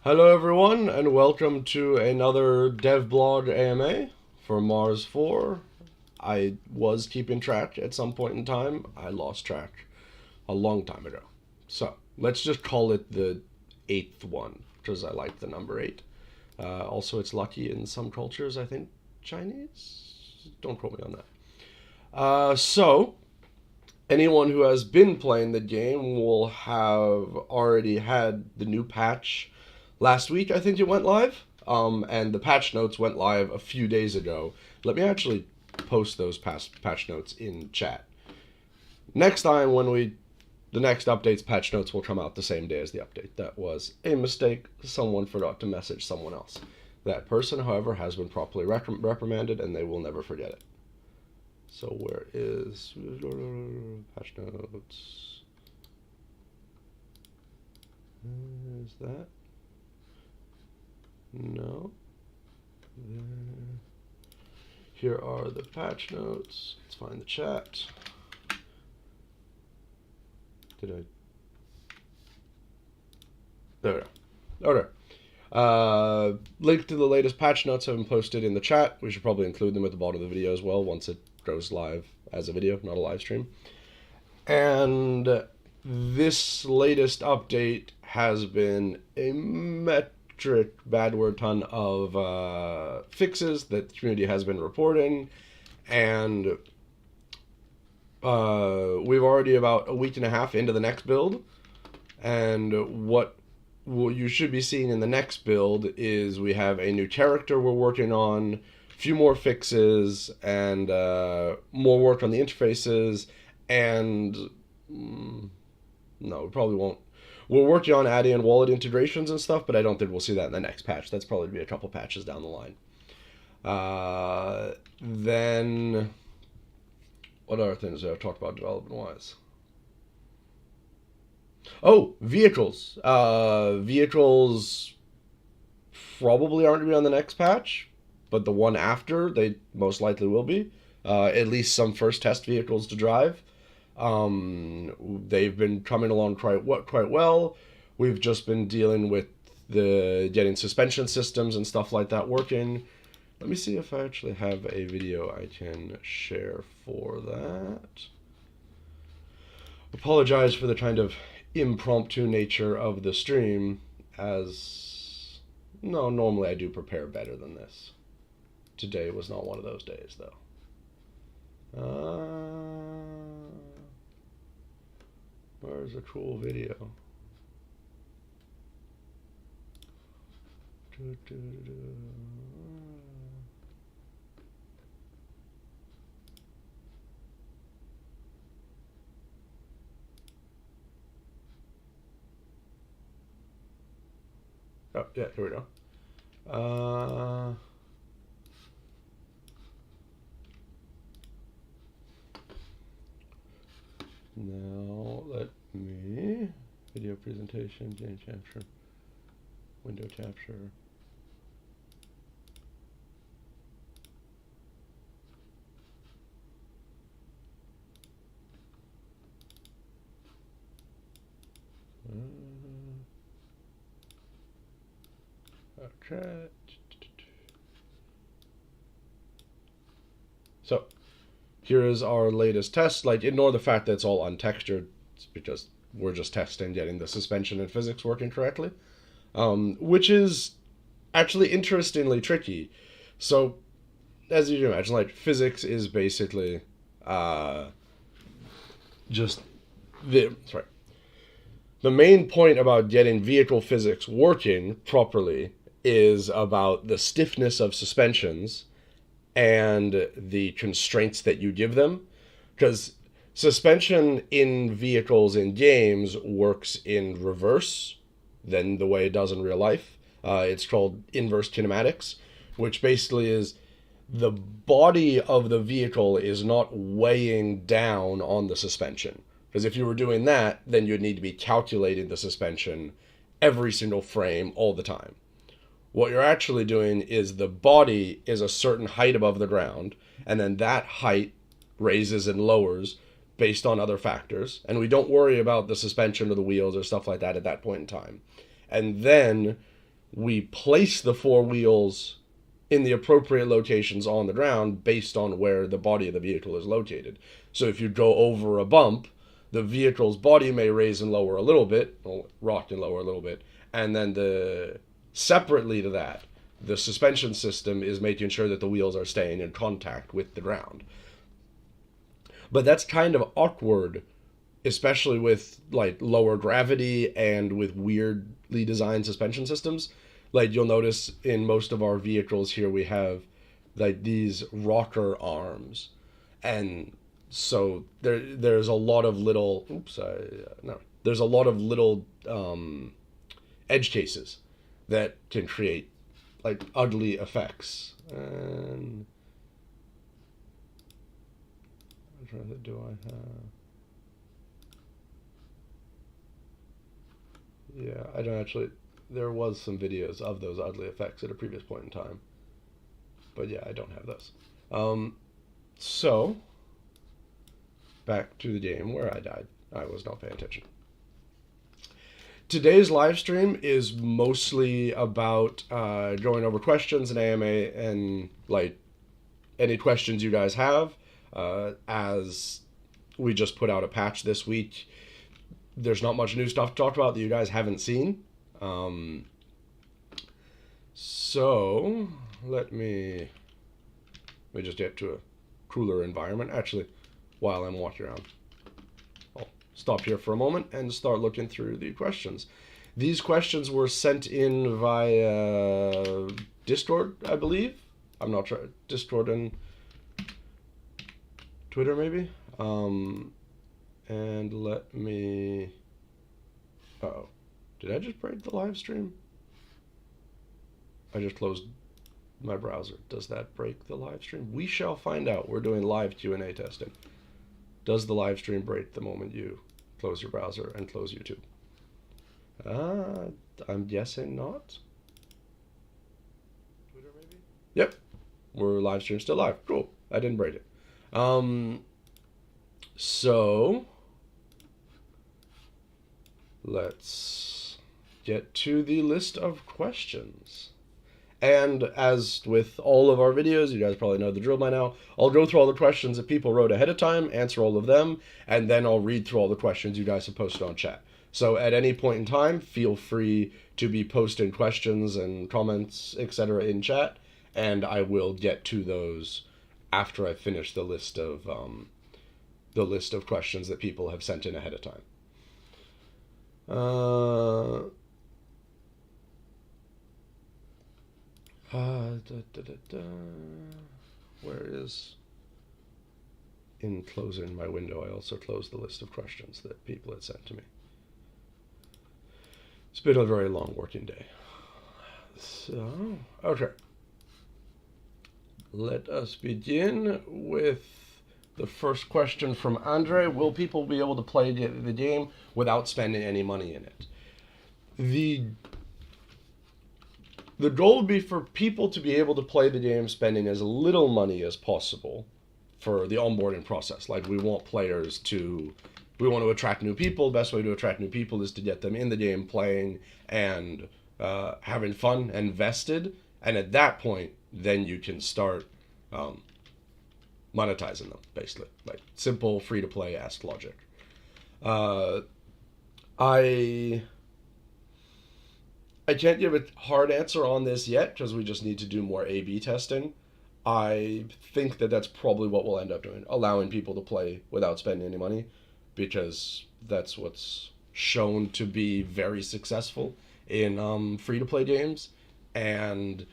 Hello everyone and welcome to another devblog AMA for Mars 4. I was keeping track at some point in time. I lost track a long time ago. So let's just call it the 8th one because I like the number 8. Also, it's lucky in some cultures, I think Chinese? Don't quote me on that. So anyone who has been playing the game will have already had the new patch. Last week, I think it went live, and the patch notes went live a few days ago. Let me actually post those past patch notes in chat. Next time, the next update's patch notes will come out the same day as the update. That was a mistake. Someone forgot to message someone else. That person, however, has been properly reprimanded, and they will never forget it. So where is patch notes? Is that? No. Here are the patch notes. Let's find the chat. There we go. Okay. Link to the latest patch notes have been posted in the chat. We should probably include them at the bottom of the video as well once it goes live as a video, not a live stream. And this latest update has been a bad word ton of fixes that the community has been reporting, and we've already about a week and a half into the next build, and what you should be seeing in the next build is we have a new character we're working on, a few more fixes, and more work on the interfaces, and no, we probably won't. We're working on adding in wallet integrations and stuff, but I don't think we'll see that in the next patch. That's probably be a couple patches down the line. Then, what other things did I talk about development-wise? Oh, vehicles. Vehicles probably aren't going to be on the next patch, but the one after, they most likely will be. At least some first test vehicles to drive. They've been coming along quite well. We've just been dealing with getting suspension systems and stuff like that working. Let me see if I actually have a video I can share for that. Apologize for the kind of impromptu nature of the stream, as no, normally I do prepare better than this. Today was not one of those days, though. Where's a cool video? Oh, yeah, here we go. Now let me video presentation, game capture, window capture. Okay. So here is our latest test. Like, ignore the fact that it's all untextured. It's because we're just testing getting the suspension and physics working correctly, which is actually interestingly tricky. So, as you can imagine, like, physics is basically just the main point about getting vehicle physics working properly is about the stiffness of suspensions and the constraints that you give them, because suspension in vehicles in games works in reverse than the way it does in real life. It's called inverse kinematics, which basically is the body of the vehicle is not weighing down on the suspension. Because if you were doing that, then you'd need to be calculating the suspension every single frame all the time. What you're actually doing is the body is a certain height above the ground, and then that height raises and lowers based on other factors, and we don't worry about the suspension of the wheels or stuff like that at that point in time. And then we place the four wheels in the appropriate locations on the ground based on where the body of the vehicle is located. So if you go over a bump, the vehicle's body may raise and lower a little bit, or rock and lower a little bit, and then separately to that, the suspension system is making sure that the wheels are staying in contact with the ground. But that's kind of awkward, especially with like lower gravity and with weirdly designed suspension systems. Like you'll notice in most of our vehicles here we have like these rocker arms, and so there's a lot of little there's a lot of little edge cases that can create like ugly effects. And I'm trying to, do I have? Yeah, I don't actually. There was some videos of those ugly effects at a previous point in time, but yeah, I don't have those. So back to the game where I died. I was not paying attention. Today's live stream is mostly about going over questions and AMA and like any questions you guys have. As we just put out a patch this week, there's not much new stuff to talk about that you guys haven't seen. So let me just get to a cooler environment. Actually, while I'm walking around, I'll stop here for a moment and start looking through the questions. These questions were sent in via Discord, I believe. I'm not sure. Discord and Twitter, maybe. And let me. Uh-oh. Did I just break the live stream? I just closed my browser. Does that break the live stream? We shall find out. We're doing live Q&A testing. Does the live stream break the moment you close your browser and close YouTube? I'm guessing not. Twitter maybe? Yep. We're live stream still live. Cool. I didn't break it. So let's get to the list of questions. And as with all of our videos, you guys probably know the drill by now, I'll go through all the questions that people wrote ahead of time, answer all of them, and then I'll read through all the questions you guys have posted on chat. So at any point in time, feel free to be posting questions and comments, etc. in chat, and I will get to those after I finish the list of questions that people have sent in ahead of time. Where is... In closing my window, I also closed the list of questions that people had sent to me. It's been a very long working day. So, okay. Let us begin with the first question from Andre. Will people be able to play the game without spending any money in it? The goal would be for people to be able to play the game spending as little money as possible for the onboarding process. Like, we want to attract new people. The best way to attract new people is to get them in the game playing and having fun and vested. And at that point, then you can start monetizing them, basically. Like, simple, free-to-play ask logic. I can't give a hard answer on this yet because we just need to do more A/B testing. I think that that's probably what we'll end up doing, allowing people to play without spending any money, because that's what's shown to be very successful in free-to-play games. And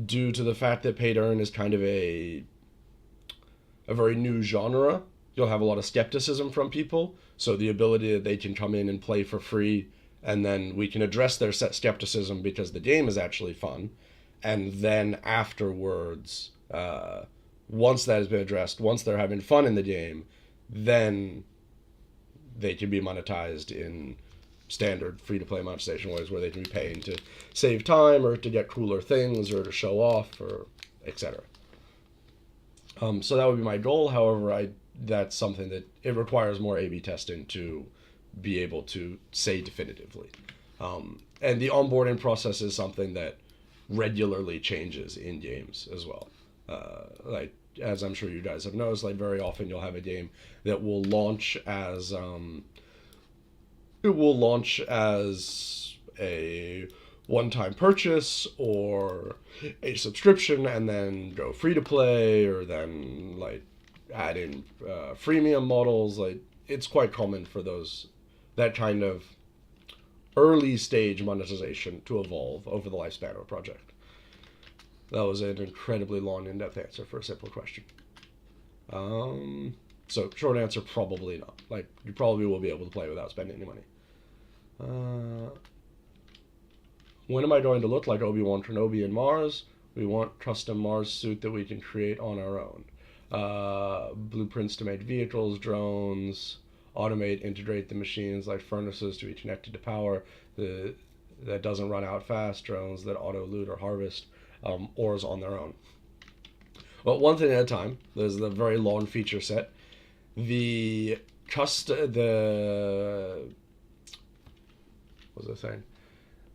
due to the fact that pay-to-earn is kind of a very new genre, you'll have a lot of skepticism from people. So the ability that they can come in and play for free, and then we can address their skepticism because the game is actually fun. And then afterwards, once that has been addressed, once they're having fun in the game, then they can be monetized in standard free-to-play monetization ways, where they can be paying to save time or to get cooler things or to show off or etc. So that would be my goal. However, that's something that it requires more A/B testing to be able to say definitively. And the onboarding process is something that regularly changes in games as well. Like, as I'm sure you guys have noticed, like very often you'll have a game that will launch as a one-time purchase or a subscription, and then go free to play, or then like add in freemium models. Like, it's quite common for that kind of early stage monetization to evolve over the lifespan of a project. That was an incredibly long, in-depth answer for a simple question. So short answer, probably not. Like, you probably will be able to play without spending any money. When am I going to look like Obi-Wan Kenobi in Mars? We want custom Mars suit that we can create on our own. Blueprints to make vehicles, drones, automate, integrate the machines like furnaces to be connected to power that doesn't run out fast, drones that auto loot or harvest ores on their own. Well, one thing at a time. There's the very long feature set. The what was I saying?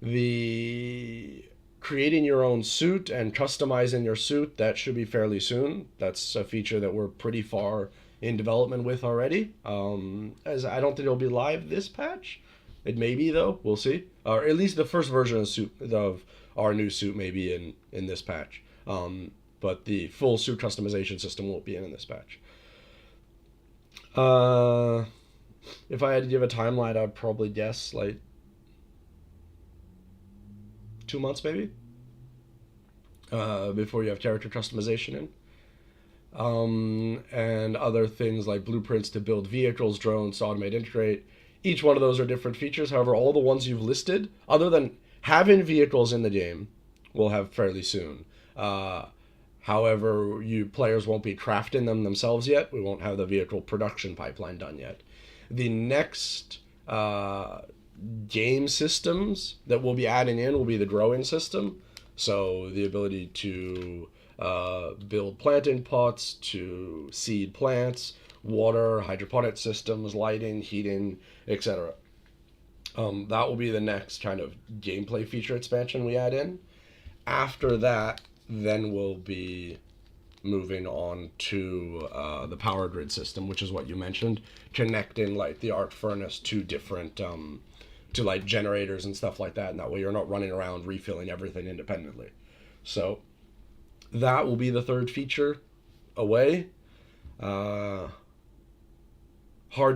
The creating your own suit and customizing your suit, that should be fairly soon. That's a feature that we're pretty far in development with already. As I don't think it'll be live this patch. It may be, though. We'll see. Or at least the first version of our new suit may be in this patch. But the full suit customization system won't be in this patch. If I had to give a timeline, I'd probably guess like 2 months maybe, before you have character customization in. And other things like blueprints to build vehicles, drones, automate, integrate. Each one of those are different features. However, all the ones you've listed, other than having vehicles in the game, will have fairly soon. However, you players won't be crafting them themselves yet. We won't have the vehicle production pipeline done yet. The next game systems that we'll be adding in will be the growing system. So the ability to build planting pots, to seed plants, water, hydroponic systems, lighting, heating, etc. That will be the next kind of gameplay feature expansion we add in. After that, then we'll be moving on to the power grid system, which is what you mentioned, connecting like the arc furnace to different to like generators and stuff like that, and that way you're not running around refilling everything independently. So that will be the third feature away. Hard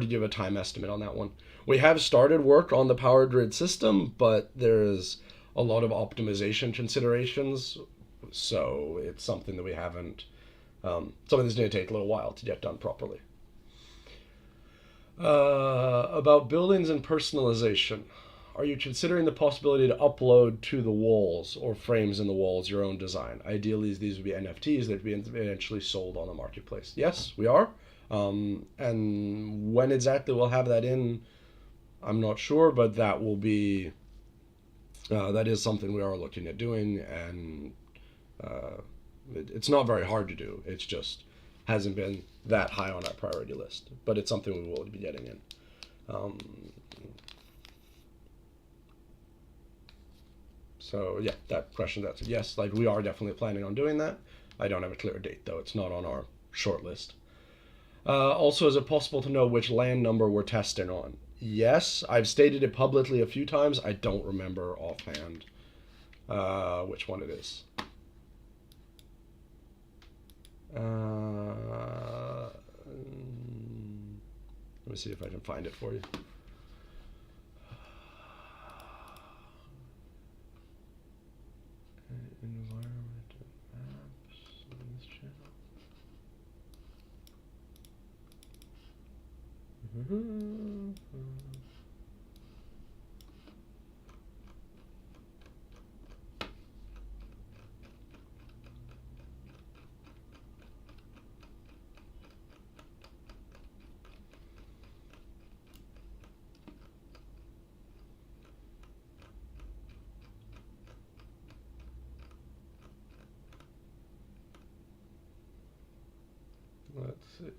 to give a time estimate on that one. We have started work on the power grid system, but there's a lot of optimization considerations, so it's something that we haven't something that's going to take a little while to get done properly. About buildings and personalisation. Are you considering the possibility to upload to the walls or frames in the walls your own design? Ideally, these would be NFTs that would be eventually sold on the marketplace. Yes, we are. And when exactly we'll have that in, I'm not sure, but that will be that is something we are looking at doing, and it's not very hard to do. It's just hasn't been that high on our priority list, but it's something we will be getting in. So yeah, that question's answered. Yes, like we are definitely planning on doing that. I don't have a clear date though. It's not on our short list. Also, is it possible to know which land number we're testing on? Yes, I've stated it publicly a few times. I don't remember offhand which one it is. Let me see if I can find it for you. Environment maps on this channel. Let's see.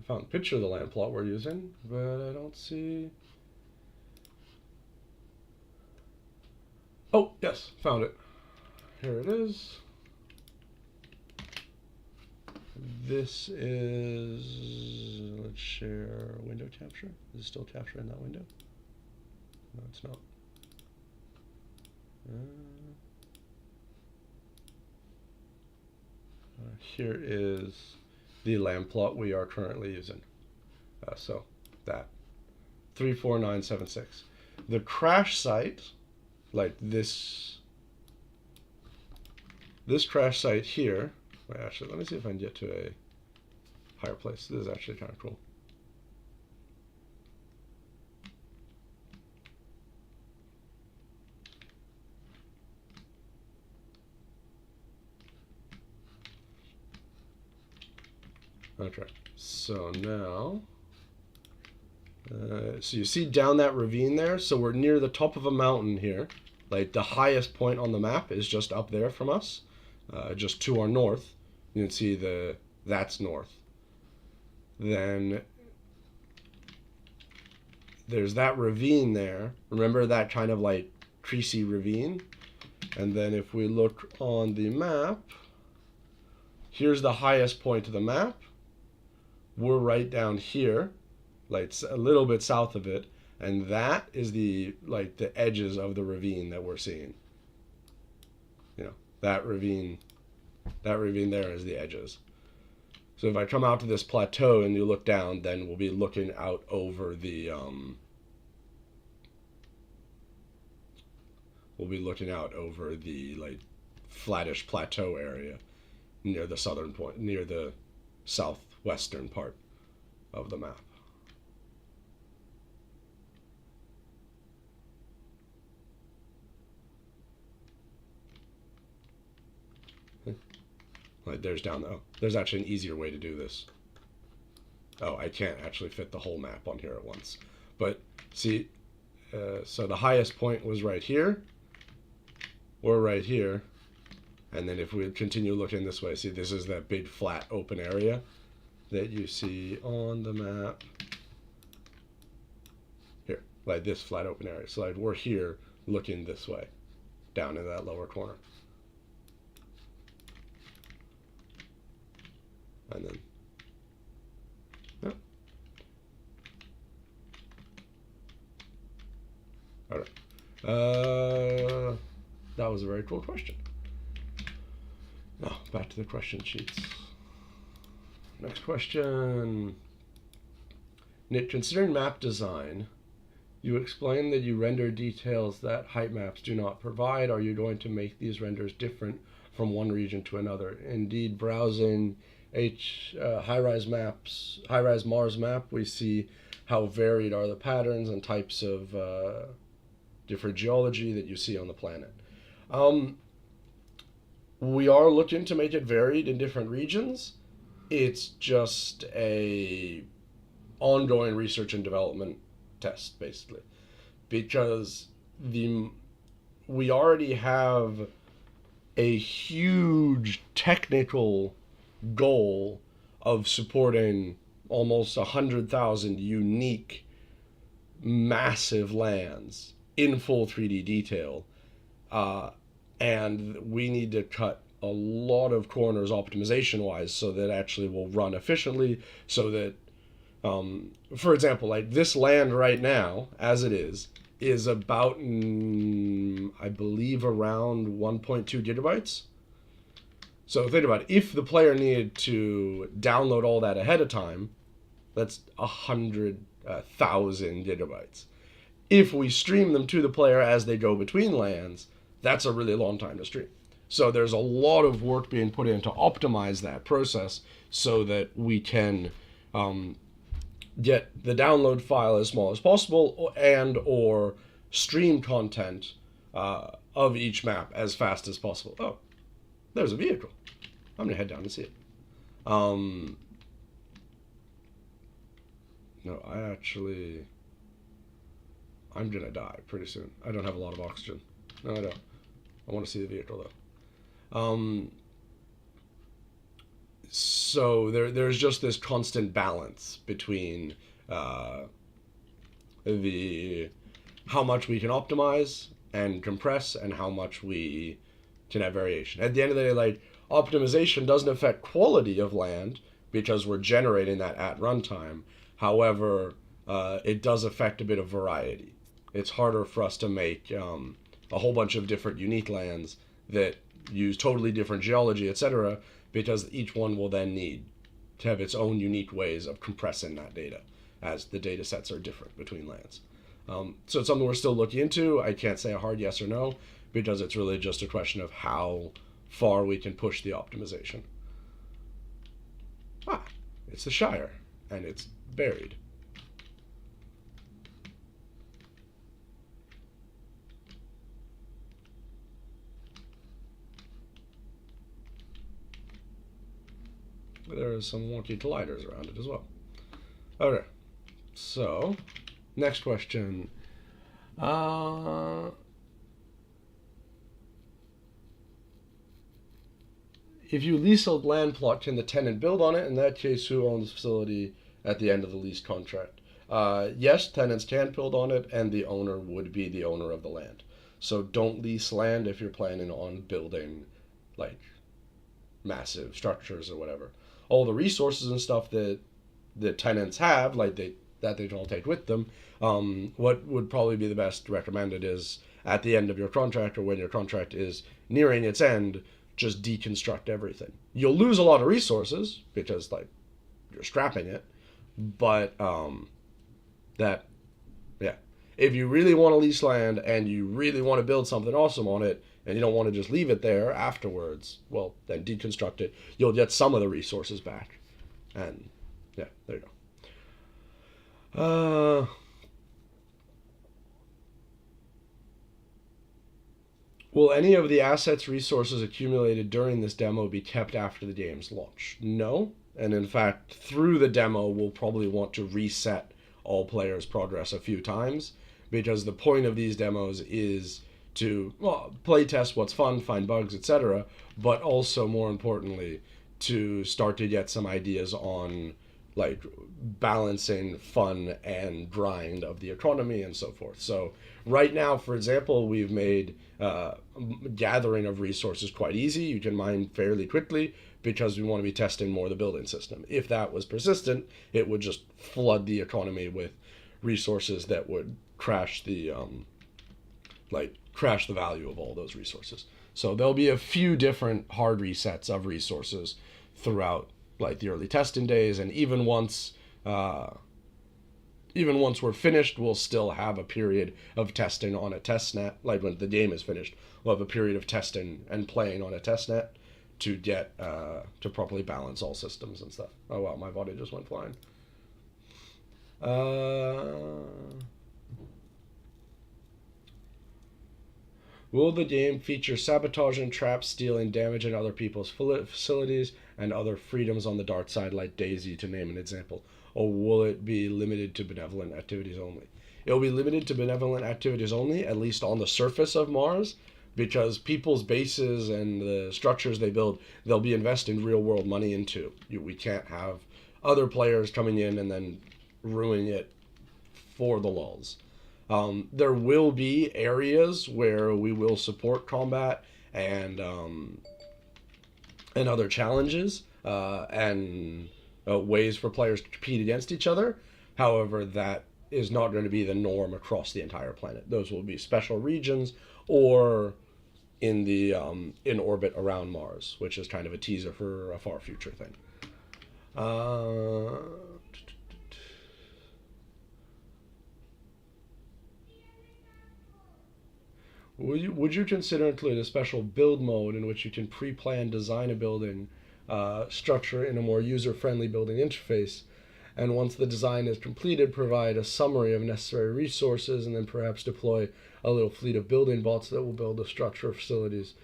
found a picture of the land plot we're using, but I don't see. Oh, yes, found it. Here it is. This is, let's share window capture. Is it still capturing that window? No, it's not. Here is the land plot we are currently using. So that 34976. The crash site, like this crash site here. Wait, actually, let me see if I can get to a higher place. This is actually kind of cool. Okay, so now, so you see down that ravine there? So we're near the top of a mountain here. Like the highest point on the map is just up there from us, just to our north. You can see that's north. Then there's that ravine there. Remember that kind of like creasy ravine? And then if we look on the map, here's the highest point of the map. We're right down here, like a little bit south of it, and that is the edges of the ravine that we're seeing. You know, that ravine there is the edges. So if I come out to this plateau and you look down, then we'll be looking out over the like flattish plateau area near the southern point, near the southwestern part of the map. Like there's down there. Oh, there's actually an easier way to do this. Oh, I can't actually fit the whole map on here at once. But see, so the highest point was right here. We're right here. And then if we continue looking this way, see this is that big flat open area that you see on the map. Here, like this flat open area. So like we're here looking this way, down in that lower corner. And then, yeah. All right. That was a very cool question. Now, back to the question sheets. Next question. Nick, considering map design, you explained that you render details that height maps do not provide. Are you going to make these renders different from one region to another? Indeed, browsing high-rise Mars map, we see how varied are the patterns and types of different geology that you see on the planet. We are looking to make it varied in different regions. It's just a ongoing research and development test, basically, because we already have a huge technical goal of supporting almost 100,000 unique, massive lands in full 3D detail, and we need to cut a lot of corners optimization-wise so that actually will run efficiently, so that, for example, like this land right now, as it is about, I believe, around 1.2 gigabytes. So think about it. If the player needed to download all that ahead of time, that's 100,000 gigabytes. If we stream them to the player as they go between lands, that's a really long time to stream. So there's a lot of work being put in to optimize that process so that we can get the download file as small as possible and or stream content of each map as fast as possible. Oh, there's a vehicle. I'm going to head down and see it. No, I'm going to die pretty soon. I don't have a lot of oxygen. No, I don't. I want to see the vehicle, though. So there's just this constant balance between uh, the how much we can optimize and compress and how much we can have variation. At the end of the day, like, optimization doesn't affect quality of land because we're generating that at runtime. However, it does affect a bit of variety. It's harder for us to make a whole bunch of different unique lands that use totally different geology, etc., because each one will then need to have its own unique ways of compressing that data, as the data sets are different between lands. So it's something we're still looking into. I can't say a hard yes or no, because it's really just a question of how far we can push the optimization. Ah, it's the Shire, and it's buried. There are some wonky colliders around it as well. Okay, so next question. If you lease a land plot, can the tenant build on it? In that case, who owns the facility at the end of the lease contract? Yes, tenants can build on it, and the owner would be the owner of the land. So don't lease land if you're planning on building, like, massive structures or whatever. All the resources and stuff that the tenants have, like that they can all take with them. What would probably be the best recommended is at the end of your contract, or when your contract is nearing its end, just deconstruct everything. You'll lose a lot of resources because, like, you're scrapping it, but that yeah, if you really want to lease land and you really want to build something awesome on it, and you don't want to just leave it there afterwards, well, then deconstruct it. You'll get some of the resources back, and yeah, there you go. Will any of the assets resources accumulated during this demo be kept after the game's launch? No. And in fact, through the demo, we'll probably want to reset all players' progress a few times, because the point of these demos is to, well, play test what's fun, find bugs, etc., but also, more importantly, to start to get some ideas on, like, balancing fun and grind of the economy and so forth. So right now, for example, we've made gathering of resources quite easy. You can mine fairly quickly because we want to be testing more the building system. If that was persistent, it would just flood the economy with resources that would crash the crash the value of all those resources. So there'll be a few different hard resets of resources throughout, like, the early testing days, and even once we're finished, we'll still have a period of testing on a test net. Like, when the game is finished, we'll have a period of testing and playing on a test net to get to properly balance all systems and stuff. Oh wow, my body just went flying. Will the game feature sabotaging, traps, stealing, damaging other people's facilities, and other freedoms on the dark side, like Daisy, to name an example? Or will it be limited to benevolent activities only? It will be limited to benevolent activities only, at least on the surface of Mars, because people's bases and the structures they build, they'll be investing real world money into. We can't have other players coming in and then ruining it for the lulz. There will be areas where we will support combat and other challenges and ways for players to compete against each other. However, that is not going to be the norm across the entire planet. Those will be special regions or in the in orbit around Mars, which is kind of a teaser for a far future thing. Would you consider including a special build mode in which you can pre-plan design a building structure in a more user-friendly building interface, and once the design is completed, provide a summary of necessary resources, and then perhaps deploy a little fleet of building bots that will build the structure facilities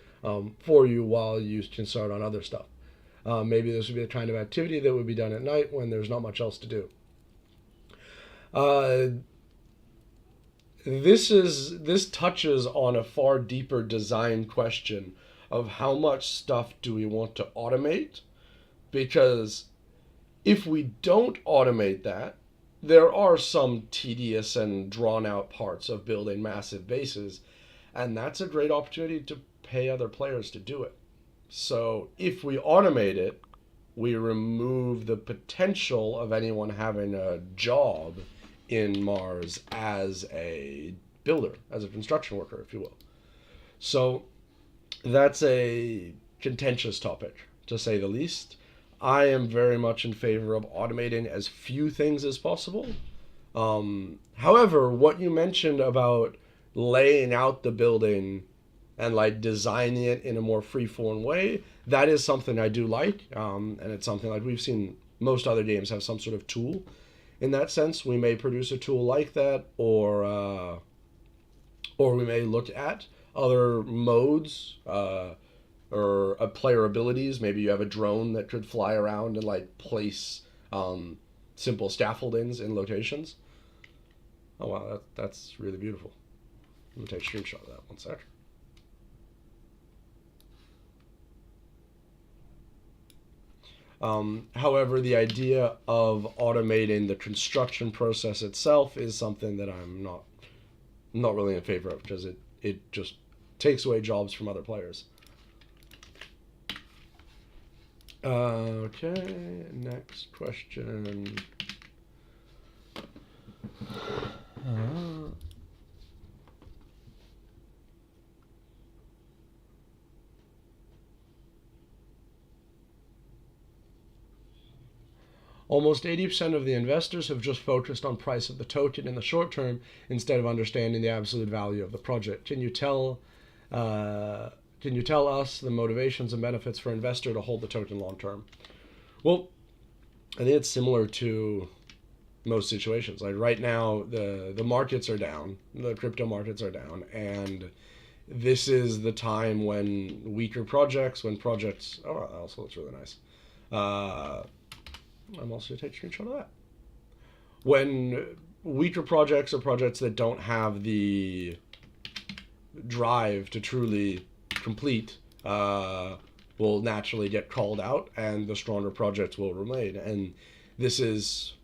for you while you can start on other stuff. Maybe this would be the kind of activity that would be done at night when there's not much else to do. This touches on a far deeper design question of how much stuff do we want to automate Because if we don't automate that, there are some tedious and drawn out parts of building massive bases, and that's a great opportunity to pay other players to do it. So if we automate it, we remove the potential of anyone having a job in Mars as a builder, as a construction worker, if you will. So that's a contentious topic, to say the least. I am very much in favor of automating as few things as possible. However, what you mentioned about laying out the building and like designing it in a more free-form way, that is something I do like, and it's something like we've seen most other games have some sort of tool. In that sense, we may produce a tool like that, or we may look at other modes or player abilities. Maybe you have a drone that could fly around and like place simple scaffoldings in locations. Oh wow, that's really beautiful. Let me take a screenshot of that one sec. However, the idea of automating the construction process itself is something that I'm not really in favor of, because it just takes away jobs from other players. Okay, next question. Almost 80% of the investors have just focused on price of the token in the short term instead of understanding the absolute value of the project. Can you tell us the motivations and benefits for an investor to hold the token long term? Well, I think it's similar to most situations. Like right now, the markets are down, the crypto markets are down, and this is the time when weaker projects, when projects, oh, that also looks really nice. I'm also going to take a screenshot of that. When weaker projects or projects that don't have the drive to truly complete will naturally get called out, and the stronger projects will remain. And this is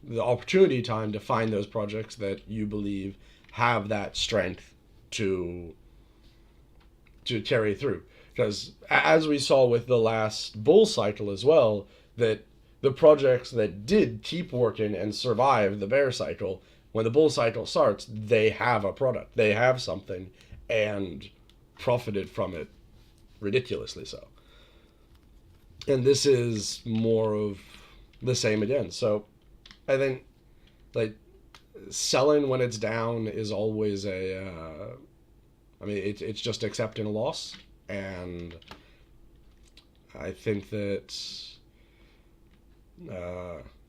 the opportunity time to find those projects that you believe have that strength to carry through. Because as we saw with the last bull cycle as well, that the projects that did keep working and survive the bear cycle, when the bull cycle starts, they have a product, they have something, and profited from it ridiculously so. And this is more of the same again. So I think like selling when it's down is always it's just accepting a loss. And I think that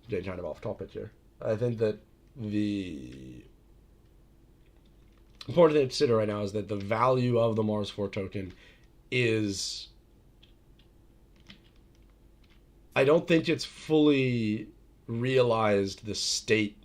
getting kind of off topic here, I think that the important thing to consider right now is that the value of the Mars 4 token is, I don't think it's fully realized the state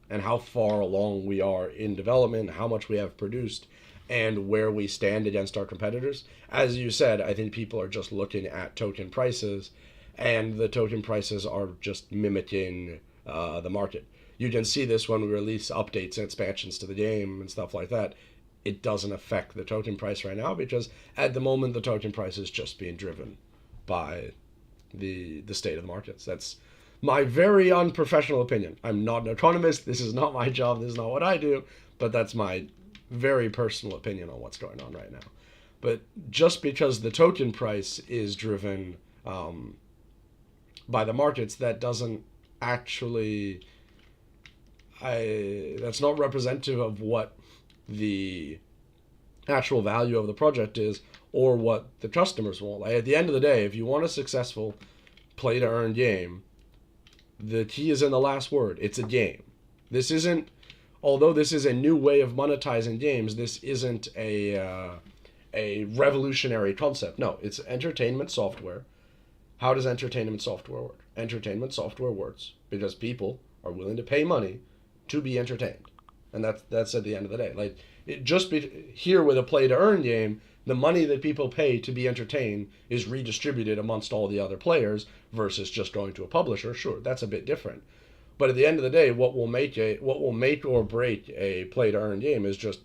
and how far along we are in development, how much we have produced, and where we stand against our competitors. As you said, I think people are just looking at token prices, and the token prices are just mimicking the market. You can see this when we release updates and expansions to the game and stuff like that. It doesn't affect the token price right now, because at the moment the token price is just being driven by the state of the markets. That's my very unprofessional opinion. I'm not an economist. This is not my job. This is not what I do. But that's my very personal opinion on what's going on right now. But just because the token price is driven by the markets, that doesn't actually, that's not representative of what the actual value of the project is, or what the customers want. Like at the end of the day, if you want a successful play to earn game, the key is in the last word. It's a game. This isn't, although this is a new way of monetizing games, this isn't a revolutionary concept. No, it's entertainment software. How does entertainment software work? Entertainment software works because people are willing to pay money to be entertained. and that's at the end of the day. Like it just be here with a play to earn game, the money that people pay to be entertained is redistributed amongst all the other players versus just going to a publisher. Sure, that's a bit different. But at the end of the day, what will make or break a play to earn game is just,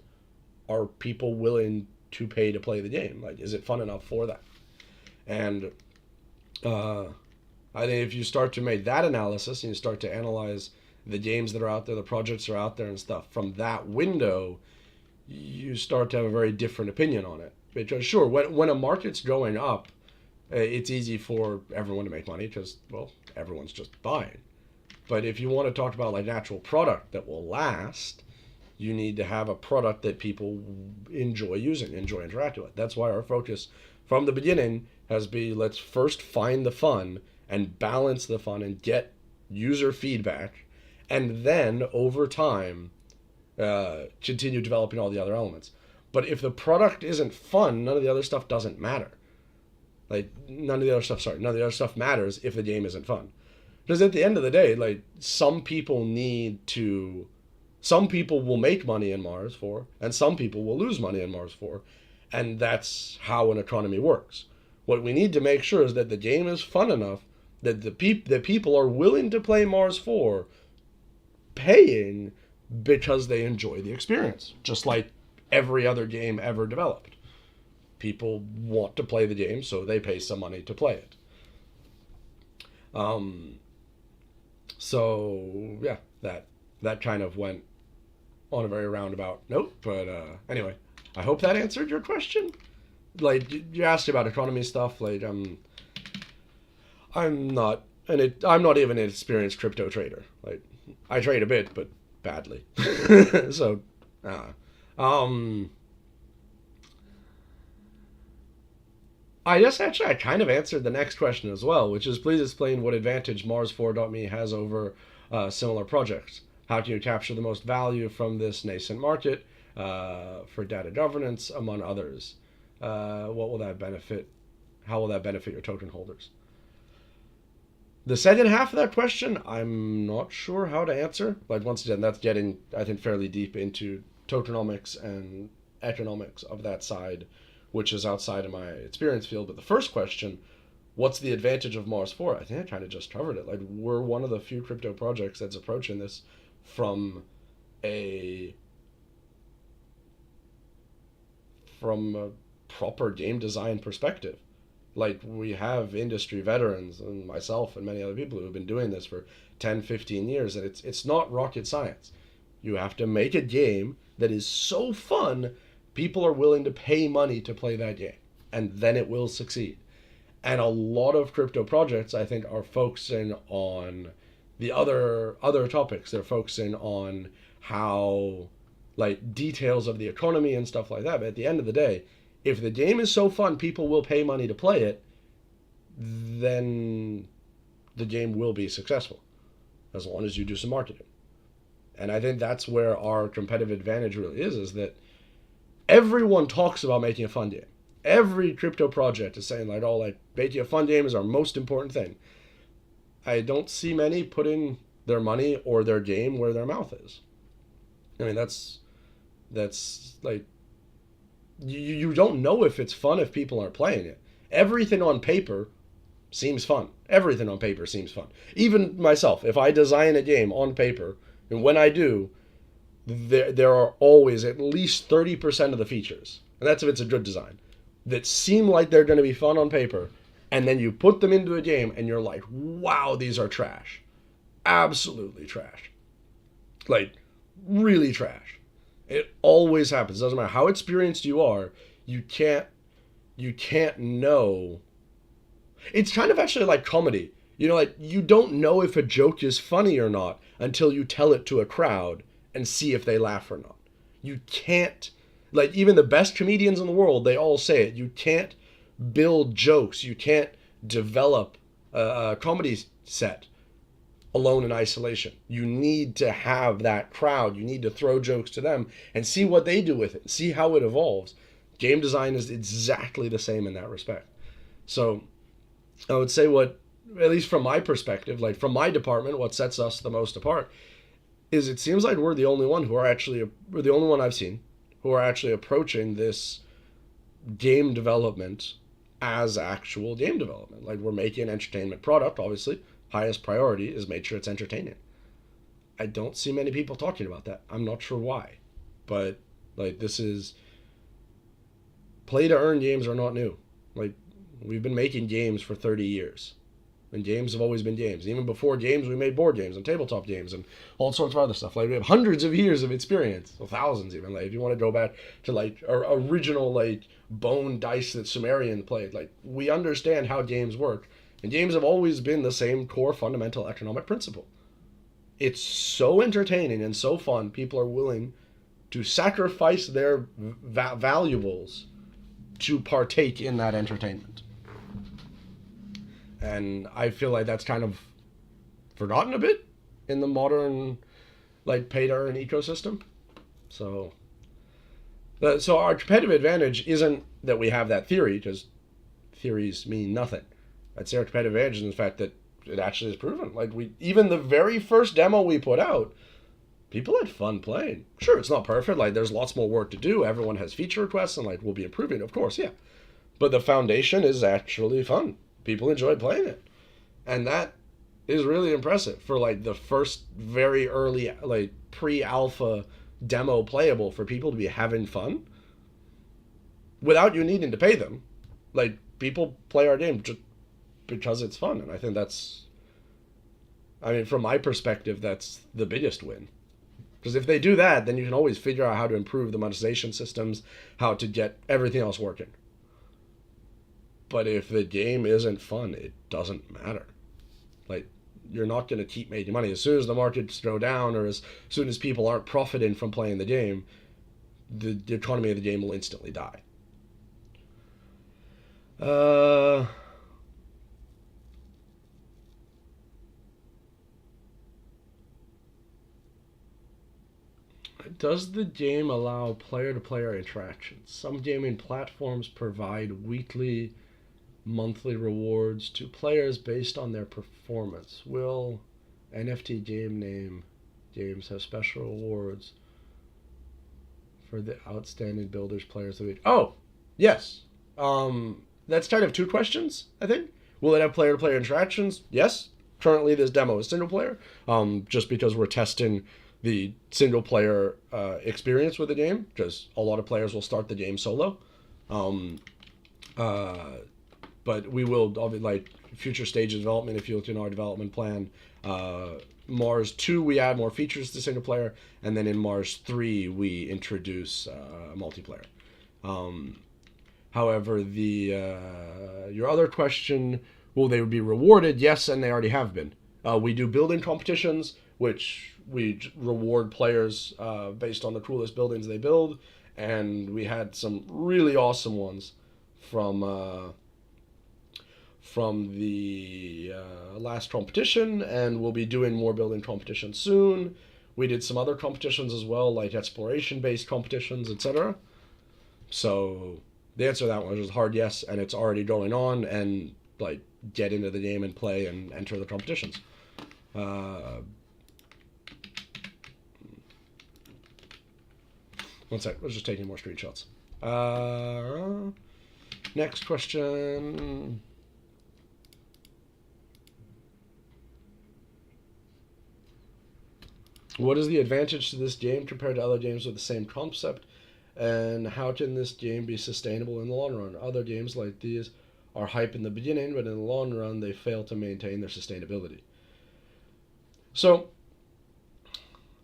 are people willing to pay to play the game? Like, is it fun enough for that? And I think if you start to make that analysis and you start to analyze the games that are out there, the projects that are out there and stuff from that window, you start to have a very different opinion on it. Because sure, when a market's going up, it's easy for everyone to make money because, well, everyone's just buying. But if you want to talk about like an actual product that will last, you need to have a product that people enjoy using, enjoy interacting with. That's why our focus from the beginning has been, let's first find the fun and balance the fun and get user feedback, and then over time continue developing all the other elements. But if the product isn't fun, none of the other stuff doesn't matter. Like none of the other stuff matters if the game isn't fun. Because at the end of the day, like some people will make money in Mars 4, and some people will lose money in Mars 4, and that's how an economy works. What we need to make sure is that the game is fun enough that that people are willing to play Mars 4, paying because they enjoy the experience, just like every other game ever developed. People want to play the game, so they pay some money to play it. So yeah, that kind of went on a very roundabout note, but anyway, I hope that answered your question. Like you asked about economy stuff. Like I'm not even an experienced crypto trader. Like I trade a bit, but badly. So, I guess actually I kind of answered the next question as well, which is please explain what advantage Mars4.me has over similar projects. How can you capture the most value from this nascent market for data governance, among others? What will that benefit? How will that benefit your token holders? The second half of that question, I'm not sure how to answer. Like once again, that's getting, I think, fairly deep into tokenomics and economics of that side, which is outside of my experience field. But the first question, what's the advantage of Mars 4? I think I kind of just covered it. Like we're one of the few crypto projects that's approaching this from a proper game design perspective. Like we have industry veterans and myself and many other people who have been doing this for 10, 15 years, and it's not rocket science. You have to make a game that is so fun people are willing to pay money to play that game, and then it will succeed. And a lot of crypto projects, I think, are focusing on the other topics. They're focusing on how, like, details of the economy and stuff like that. But at the end of the day, if the game is so fun people will pay money to play it, then the game will be successful, as long as you do some marketing. And I think that's where our competitive advantage really is that everyone talks about making a fun game. Every crypto project is saying like, oh, like making a fun game is our most important thing. I don't see many putting their money or their game where their mouth is. I mean, that's like, you don't know if it's fun if people aren't playing it. Everything on paper seems fun. Everything on paper seems fun. Even myself, if I design a game on paper, and when I do, there are always at least 30% of the features, and that's if it's a good design, that seem like they're going to be fun on paper, and then you put them into a game and you're like, wow, these are trash. Absolutely trash. Like, really trash. It always happens. It doesn't matter how experienced you are, you can't know. It's kind of actually like comedy. You know, like, you don't know if a joke is funny or not until you tell it to a crowd and see if they laugh or not. You can't, like, even the best comedians in the world, they all say it. You can't build jokes. You can't develop a comedy set alone in isolation. You need to have that crowd. You need to throw jokes to them and see what they do with it. See how it evolves. Game design is exactly the same in that respect. So I would say what, at least from my perspective, like from my department, what sets us the most apart is it seems like we're the only one who are actually we're the only one I've seen who are actually approaching this game development as actual game development. Like we're making an entertainment product, obviously. Highest priority is make sure it's entertaining. I don't see many people talking about that. I'm not sure why. But like this is play to earn games are not new. Like we've been making games for 30 years. And games have always been games. Even before games, we made board games and tabletop games and all sorts of other stuff. Like we have hundreds of years of experience, well, thousands even. Like if you want to go back to like our original like bone dice that Sumerians played, like we understand how games work, and games have always been the same core fundamental economic principle. It's so entertaining and so fun. People are willing to sacrifice their valuables to partake in that entertainment. And I feel like that's kind of forgotten a bit in the modern like pay to earn ecosystem. So our competitive advantage isn't that we have that theory, because theories mean nothing. I'd say our competitive advantage is in the fact that it actually is proven. Like we even the very first demo we put out, people had fun playing. Sure, it's not perfect. Like there's lots more work to do. Everyone has feature requests, and like we'll be improving, of course, yeah. But the foundation is actually fun. People enjoy playing it, and that is really impressive for like the first very early like pre-alpha demo playable, for people to be having fun without you needing to pay them. Like people play our game just because it's fun, and I think that's, I mean, from my perspective, that's the biggest win. Because if they do that, then you can always figure out how to improve the monetization systems, how to get everything else working. But if the game isn't fun, it doesn't matter. Like, you're not going to keep making money. As soon as the markets go down, or as soon as people aren't profiting from playing the game, the economy of the game will instantly die. Does the game allow player-to-player interactions? Some gaming platforms provide weekly, monthly rewards to players based on their performance. Will NFT game name games have special rewards for the outstanding builders players of the week? Oh, yes. That's kind of two questions, I think. Will it have player-to-player interactions? Yes. Currently, this demo is single player, just because we're testing the single player experience with the game, because a lot of players will start the game solo. But we will, like future stage of development, if you look in our development plan, Mars 2, we add more features to single player, and then in Mars 3, we introduce multiplayer. However, your other question, will they be rewarded? Yes, and they already have been. We do building competitions, which we reward players based on the coolest buildings they build, and we had some really awesome ones from the last competition, and we'll be doing more building competitions soon. We did some other competitions as well, like exploration-based competitions, etc. So the answer to that one is hard yes, and it's already going on, and like get into the game and play and enter the competitions. One sec, I was just taking more screenshots. Next question. What is the advantage to this game compared to other games with the same concept? And how can this game be sustainable in the long run? Other games like these are hype in the beginning, but in the long run, they fail to maintain their sustainability. So,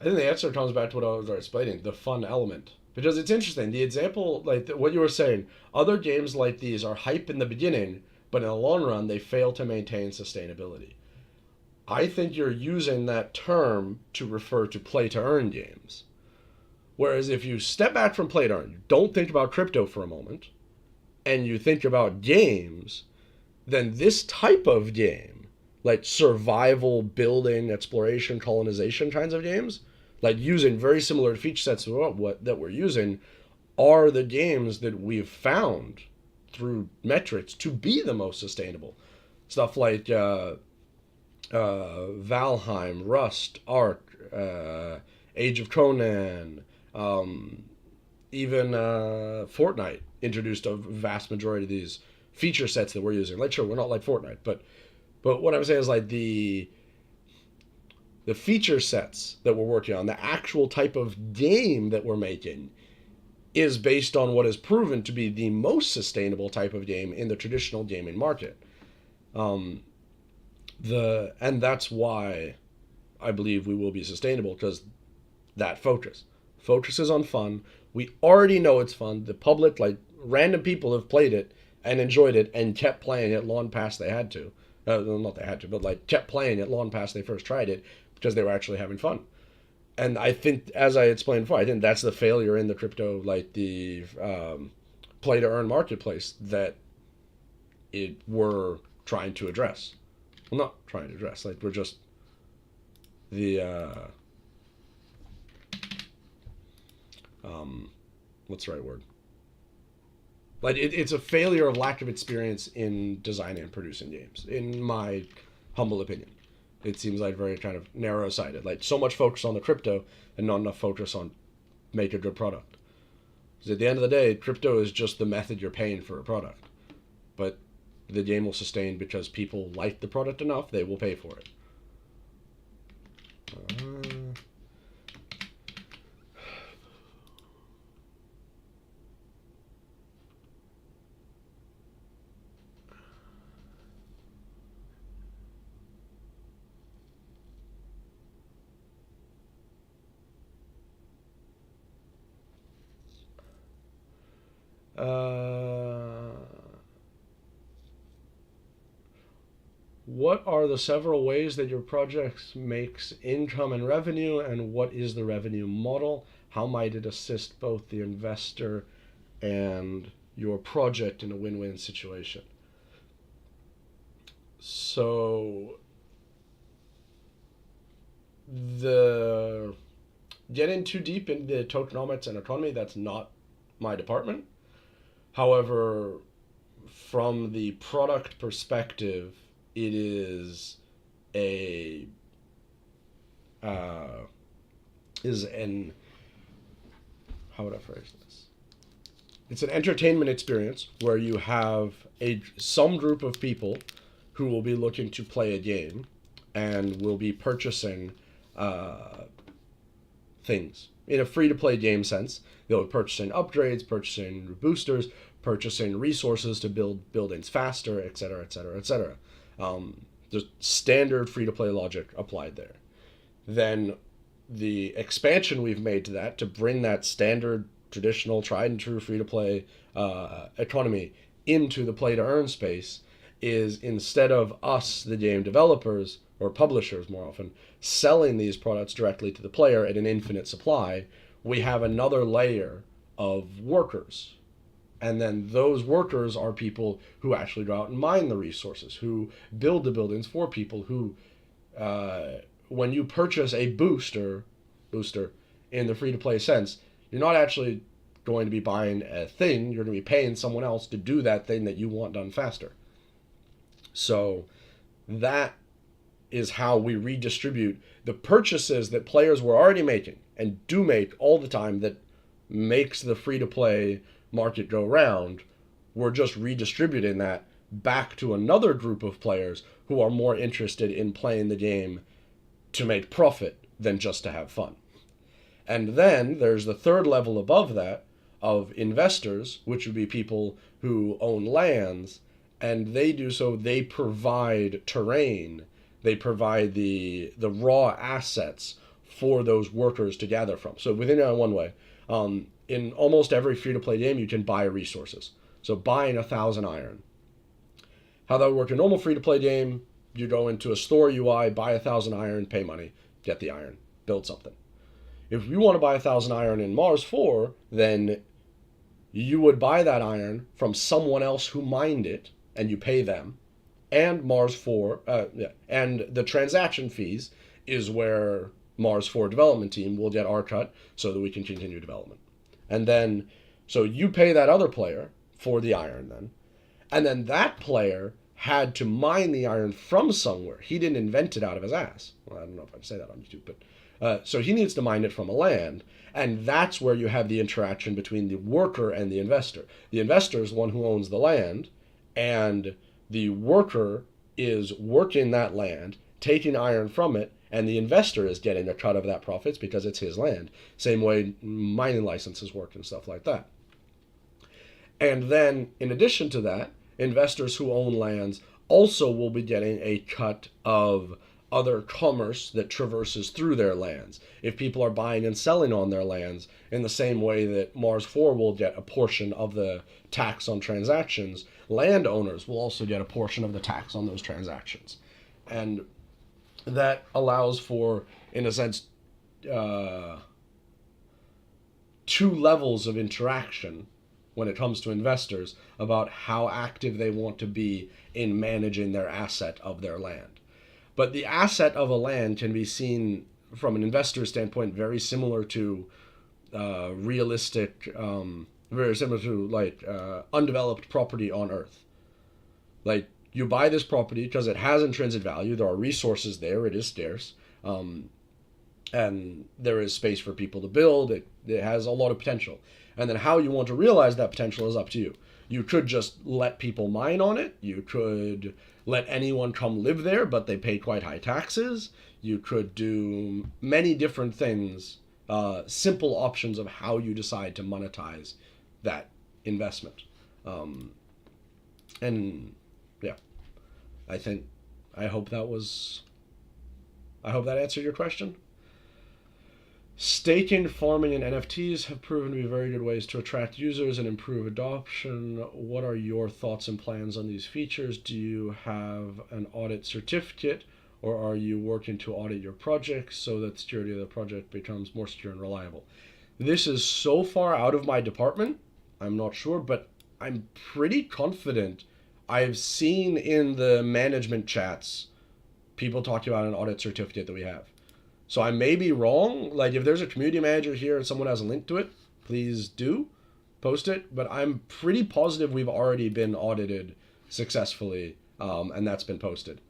I think the answer comes back to what I was explaining, the fun element. Because it's interesting, the example, like what you were saying, other games like these are hype in the beginning, but in the long run, they fail to maintain sustainability. I think you're using that term to refer to play-to-earn games. Whereas if you step back from play-to-earn, you don't think about crypto for a moment, and you think about games, then this type of game, like survival, building, exploration, colonization kinds of games, like using very similar feature sets to what that we're using, are the games that we've found through metrics to be the most sustainable. Stuff like Valheim, Rust, Ark, Age of Conan, even Fortnite introduced a vast majority of these feature sets that we're using. Like, sure, we're not like Fortnite, but what I'm saying is like the feature sets that we're working on, the actual type of game that we're making, is based on what is proven to be the most sustainable type of game in the traditional gaming market. Um, and that's why I believe we will be sustainable, because that focuses on fun. We already know it's fun. The public, like random people, have played it and enjoyed it and kept playing it long past they had to. Well, not they had to, but like kept playing it long past they first tried it because they were actually having fun. And I think, as I explained before, I think that's the failure in the crypto, like the play to earn marketplace that we're trying to address. Well, not trying to address. Like, we're just the what's the right word? Like, it's a failure of lack of experience in designing and producing games, in my humble opinion. It seems like very kind of narrow sighted. Like, so much focus on the crypto and not enough focus on make a good product. Because at the end of the day, crypto is just the method you're paying for a product. But the game will sustain because people like the product enough, they will pay for it. What are the several ways that your project makes income and revenue, and what is the revenue model? How might it assist both the investor and your project in a win-win situation? So, the getting too deep into tokenomics and economy, that's not my department. However, from the product perspective, it is a is an how would I phrase this? It's an entertainment experience where you have some group of people who will be looking to play a game and will be purchasing things in a free-to-play game sense. They'll be purchasing upgrades, purchasing boosters, purchasing resources to build buildings faster, etc., etc., etc. There's standard free-to-play logic applied there. Then the expansion we've made to that to bring that standard, traditional, tried and true free-to-play economy into the play-to-earn space is, instead of us, the game developers, or publishers more often, selling these products directly to the player at an infinite supply, we have another layer of workers. And then those workers are people who actually go out and mine the resources, who build the buildings for people, who, when you purchase a booster in the free-to-play sense, you're not actually going to be buying a thing, you're going to be paying someone else to do that thing that you want done faster. So that is how we redistribute the purchases that players were already making and do make all the time, that makes the free-to-play market go round. We're just redistributing that back to another group of players who are more interested in playing the game to make profit than just to have fun. And then there's the third level above that of investors, which would be people who own lands, and they do so, they provide terrain, they provide the raw assets for those workers to gather from. So within one way, in almost every free-to-play game, you can buy resources. So buying 1,000 iron. How that would work in a normal free-to-play game, you go into a store UI, buy 1,000 iron, pay money, get the iron, build something. If you want to buy 1,000 iron in Mars 4, then you would buy that iron from someone else who mined it, and you pay them. And Mars 4, and the transaction fees is where Mars 4 development team will get our cut so that we can continue development. And then, so you pay that other player for the iron then. And then that player had to mine the iron from somewhere. He didn't invent it out of his ass. Well, I don't know if I can say that on YouTube, but So he needs to mine it from a land. And that's where you have the interaction between the worker and the investor. The investor is the one who owns the land, and the worker is working that land, taking iron from it, and the investor is getting a cut of that profits because it's his land. Same way mining licenses work and stuff like that. And then, in addition to that, investors who own lands also will be getting a cut of other commerce that traverses through their lands. If people are buying and selling on their lands, in the same way that Mars 4 will get a portion of the tax on transactions, landowners will also get a portion of the tax on those transactions. And that allows for, in a sense, two levels of interaction when it comes to investors about how active they want to be in managing their asset of their land. But the asset of a land can be seen from an investor standpoint very similar to very similar to like undeveloped property on Earth. Like, you buy this property because it has intrinsic value. There are resources there. It is scarce. And there is space for people to build. It has a lot of potential. And then how you want to realize that potential is up to you. You could just let people mine on it. You could let anyone come live there, but they pay quite high taxes. You could do many different things, simple options of how you decide to monetize that investment. And yeah, I hope that answered your question. Staking, farming, and NFTs have proven to be very good ways to attract users and improve adoption. What are your thoughts and plans on these features? Do you have an audit certificate, or are you working to audit your project so that the security of the project becomes more secure and reliable? This is so far out of my department, I'm not sure, but I'm pretty confident I've seen in the management chats people talking about an audit certificate that we have. So I may be wrong. Like, if there's a community manager here and someone has a link to it, please do post it. But I'm pretty positive we've already been audited successfully, and that's been posted.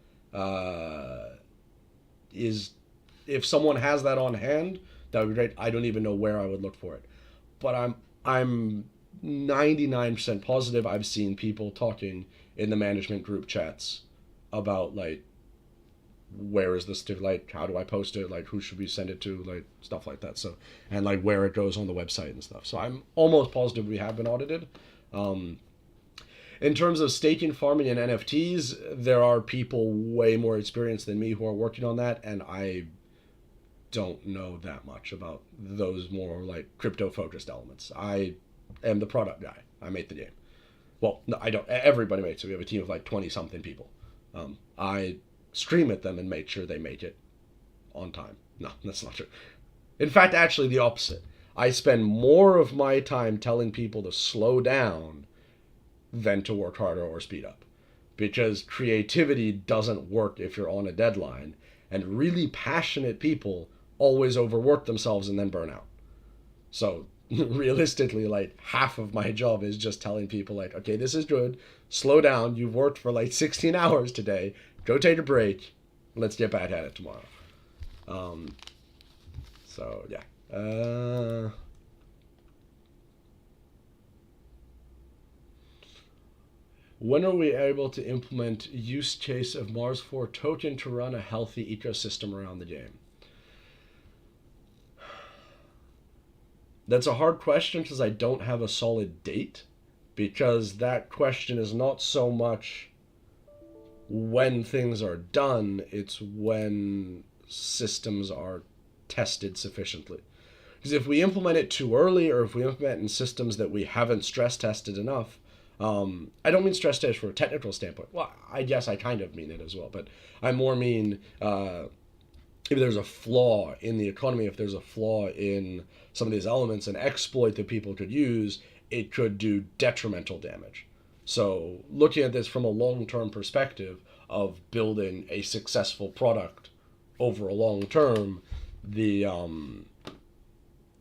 If someone has that on hand, that would be great. I don't even know where I would look for it, but I'm 99% positive I've seen people talking in the management group chats about, like, where is this to, like, how do I post it, like, who should we send it to, like, stuff like that. So, and like where it goes on the website and stuff. So I'm almost positive we have been audited. In terms of staking, farming, and NFTs, there are people way more experienced than me who are working on that, and I don't know that much about those more like crypto focused elements. I am the product guy. I make the game. Well, no, I don't. Everybody makes it. We have a team of like 20 something people. I stream at them and make sure they make it on time. No, that's not true. In fact, actually the opposite. I spend more of my time telling people to slow down than to work harder or speed up. Because creativity doesn't work if you're on a deadline, and really passionate people always overwork themselves and then burn out. So realistically, like, half of my job is just telling people, like, okay, this is good, slow down, you've worked for like 16 hours today, go take a break, let's get back at it tomorrow. So yeah. When are we able to implement use case of Mars 4 token to run a healthy ecosystem around the game? That's a hard question because I don't have a solid date, because that question is not so much when things are done, it's when systems are tested sufficiently. Because if we implement it too early, or if we implement it in systems that we haven't stress tested enough, I don't mean stress test from a technical standpoint. Well, I guess I kind of mean it as well, but I more mean if there's a flaw in the economy, if there's a flaw in some of these elements, an exploit that people could use, it could do detrimental damage. So looking at this from a long-term perspective of building a successful product over a long term, the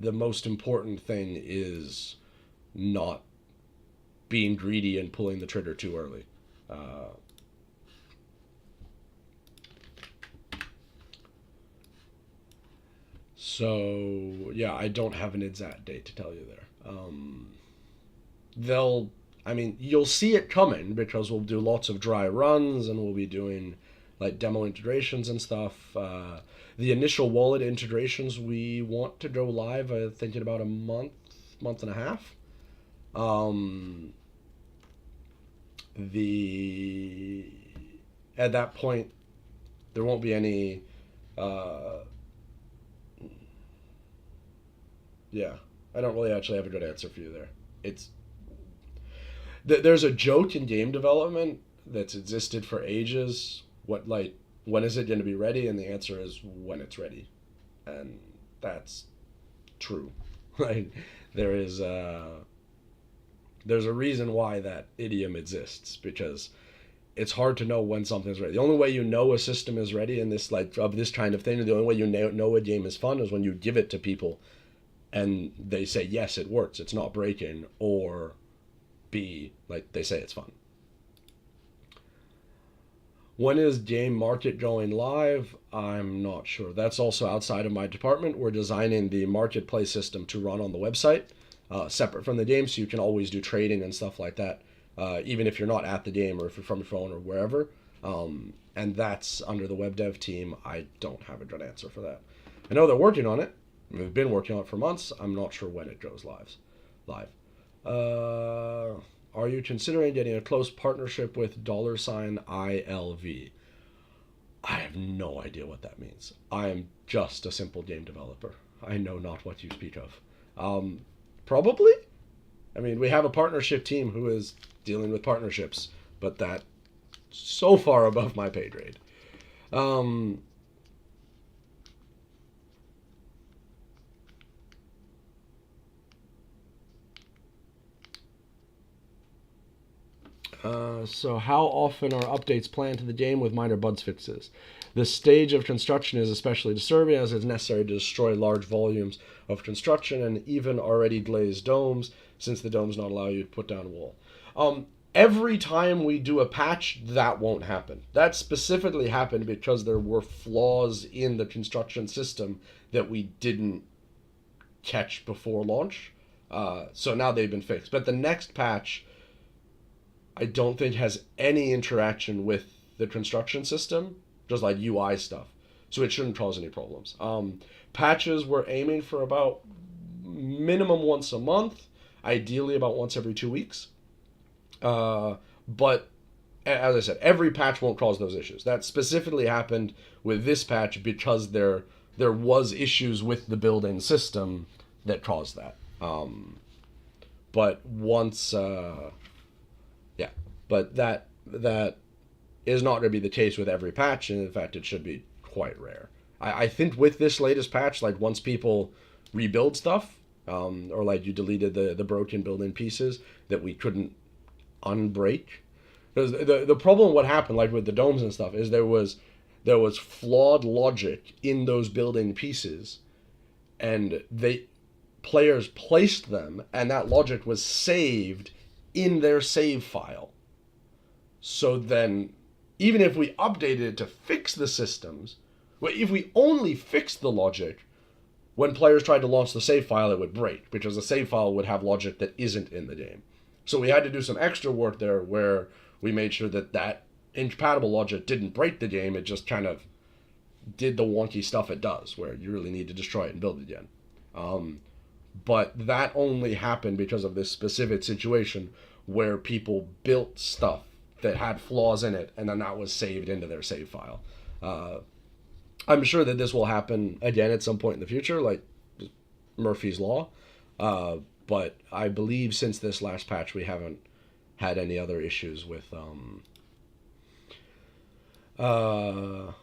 most important thing is not being greedy and pulling the trigger too early. So yeah, I don't have an exact date to tell you there. They'll, I mean, you'll see it coming because we'll do lots of dry runs and we'll be doing like demo integrations and stuff. The initial wallet integrations we want to go live, I think in about a month and a half. Um, the At that point there won't be any. Uh, yeah, I don't really actually have a good answer for you there. It's there's a joke in game development that's existed for ages. What like when is it going to be ready? And the answer is when it's ready, and that's true. Like there is there's a reason why that idiom exists because it's hard to know when something's ready. The only way you know a system is ready in this like of this kind of thing, the only way you know a game is fun is when you give it to people and they say yes, it works, it's not breaking, or B, like they say it's fun. When is game market going live? I'm not sure. That's also outside of my department. We're designing the marketplace system to run on the website, separate from the game, so you can always do trading and stuff like that, even if you're not at the game or if you're from your phone or wherever. And that's under the web dev team. I don't have a good answer for that. I know they're working on it. We've been working on it for months. I'm not sure when it goes live. Uh, are you considering getting a close partnership with $ILV? I have no idea what that means. I am just a simple game developer. I know not what you speak of. Probably. I mean, we have a partnership team who is dealing with partnerships, but that's so far above my pay grade. Um, so how often are updates planned to the game with minor bug fixes? The stage of construction is especially disturbing as it's necessary to destroy large volumes of construction and even already glazed domes, since the domes not allow you to put down a wall. Every time we do a patch, that won't happen. That specifically happened because there were flaws in the construction system that we didn't catch before launch. So now they've been fixed. But the next patch, I don't think has any interaction with the construction system, just like UI stuff. So it shouldn't cause any problems. Patches we're aiming for about minimum once a month, ideally about once every 2 weeks. But as I said, every patch won't cause those issues. That specifically happened with this patch because there was issues with the building system that caused that. But once yeah, but that is not going to be the case with every patch, and in fact, it should be quite rare. I think with this latest patch, like once people rebuild stuff, or like you deleted the broken building pieces that we couldn't unbreak. Because the problem, what happened, like with the domes and stuff, is there was flawed logic in those building pieces, and players placed them, and that logic was saved in their save file. So then, even if we updated it to fix the systems, well, if we only fixed the logic, when players tried to launch the save file, it would break because the save file would have logic that isn't in the game. So we had to do some extra work there where we made sure that incompatible logic didn't break the game. It just kind of did the wonky stuff it does, where you really need to destroy it and build it again. But that only happened because of this specific situation where people built stuff that had flaws in it, and then that was saved into their save file. I'm sure that this will happen again at some point in the future, like Murphy's Law. But I believe since this last patch, we haven't had any other issues with the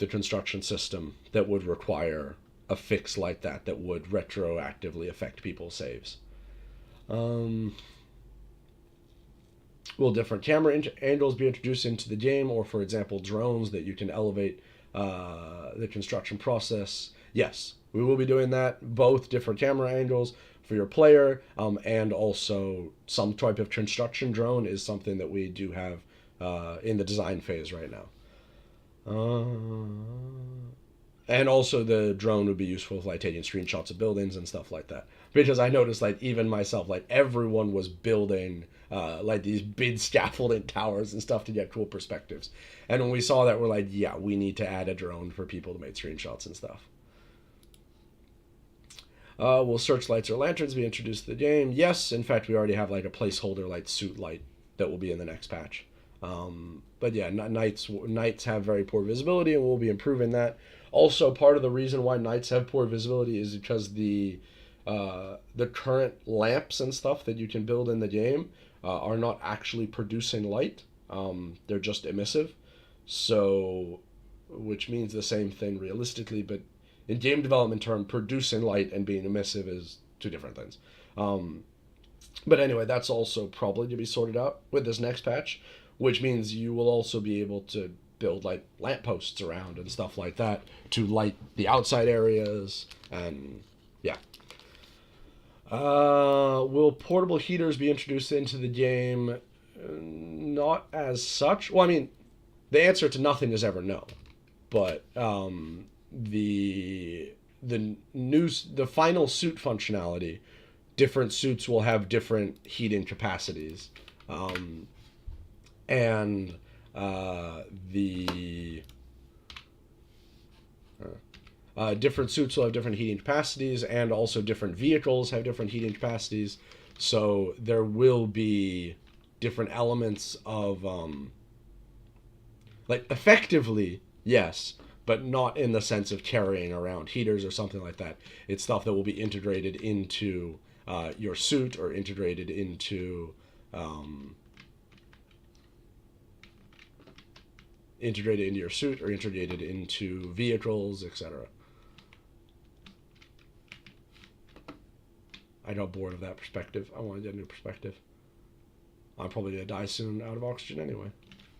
construction system that would require a fix like that would retroactively affect people's saves. Will different camera angles be introduced into the game, or for example drones that you can elevate the construction process? Yes, we will be doing that, both different camera angles for your player, and also some type of construction drone is something that we do have in the design phase right now. And also the drone would be useful for like taking screenshots of buildings and stuff like that. Because I noticed like even myself, like everyone was building like these big scaffolding towers and stuff to get cool perspectives. And when we saw that, we're like, yeah, we need to add a drone for people to make screenshots and stuff. Will searchlights or lanterns be introduced to the game? Yes, in fact, we already have like a placeholder like suit light that will be in the next patch. But yeah, knights have very poor visibility, and we'll be improving that. Also, part of the reason why knights have poor visibility is because the current lamps and stuff that you can build in the game are not actually producing light. They're just emissive. So, which means the same thing realistically, but in game development term, producing light and being emissive is two different things. Um, but anyway, that's also probably to be sorted out with this next patch, which means you will also be able to build like lampposts around and stuff like that to light the outside areas. And yeah. Will portable heaters be introduced into the game? Not as such. Well, I mean, the answer to nothing is ever no. But the final suit functionality, different suits will have different heating capacities, and the different suits will have different heating capacities, and also different vehicles have different heating capacities. So there will be different elements of like effectively yes, but not in the sense of carrying around heaters or something like that. It's stuff that will be integrated into your suit or integrated into your suit or integrated into vehicles, etc. I got bored of that perspective. I want to get a new perspective. I'm probably gonna die soon out of oxygen anyway.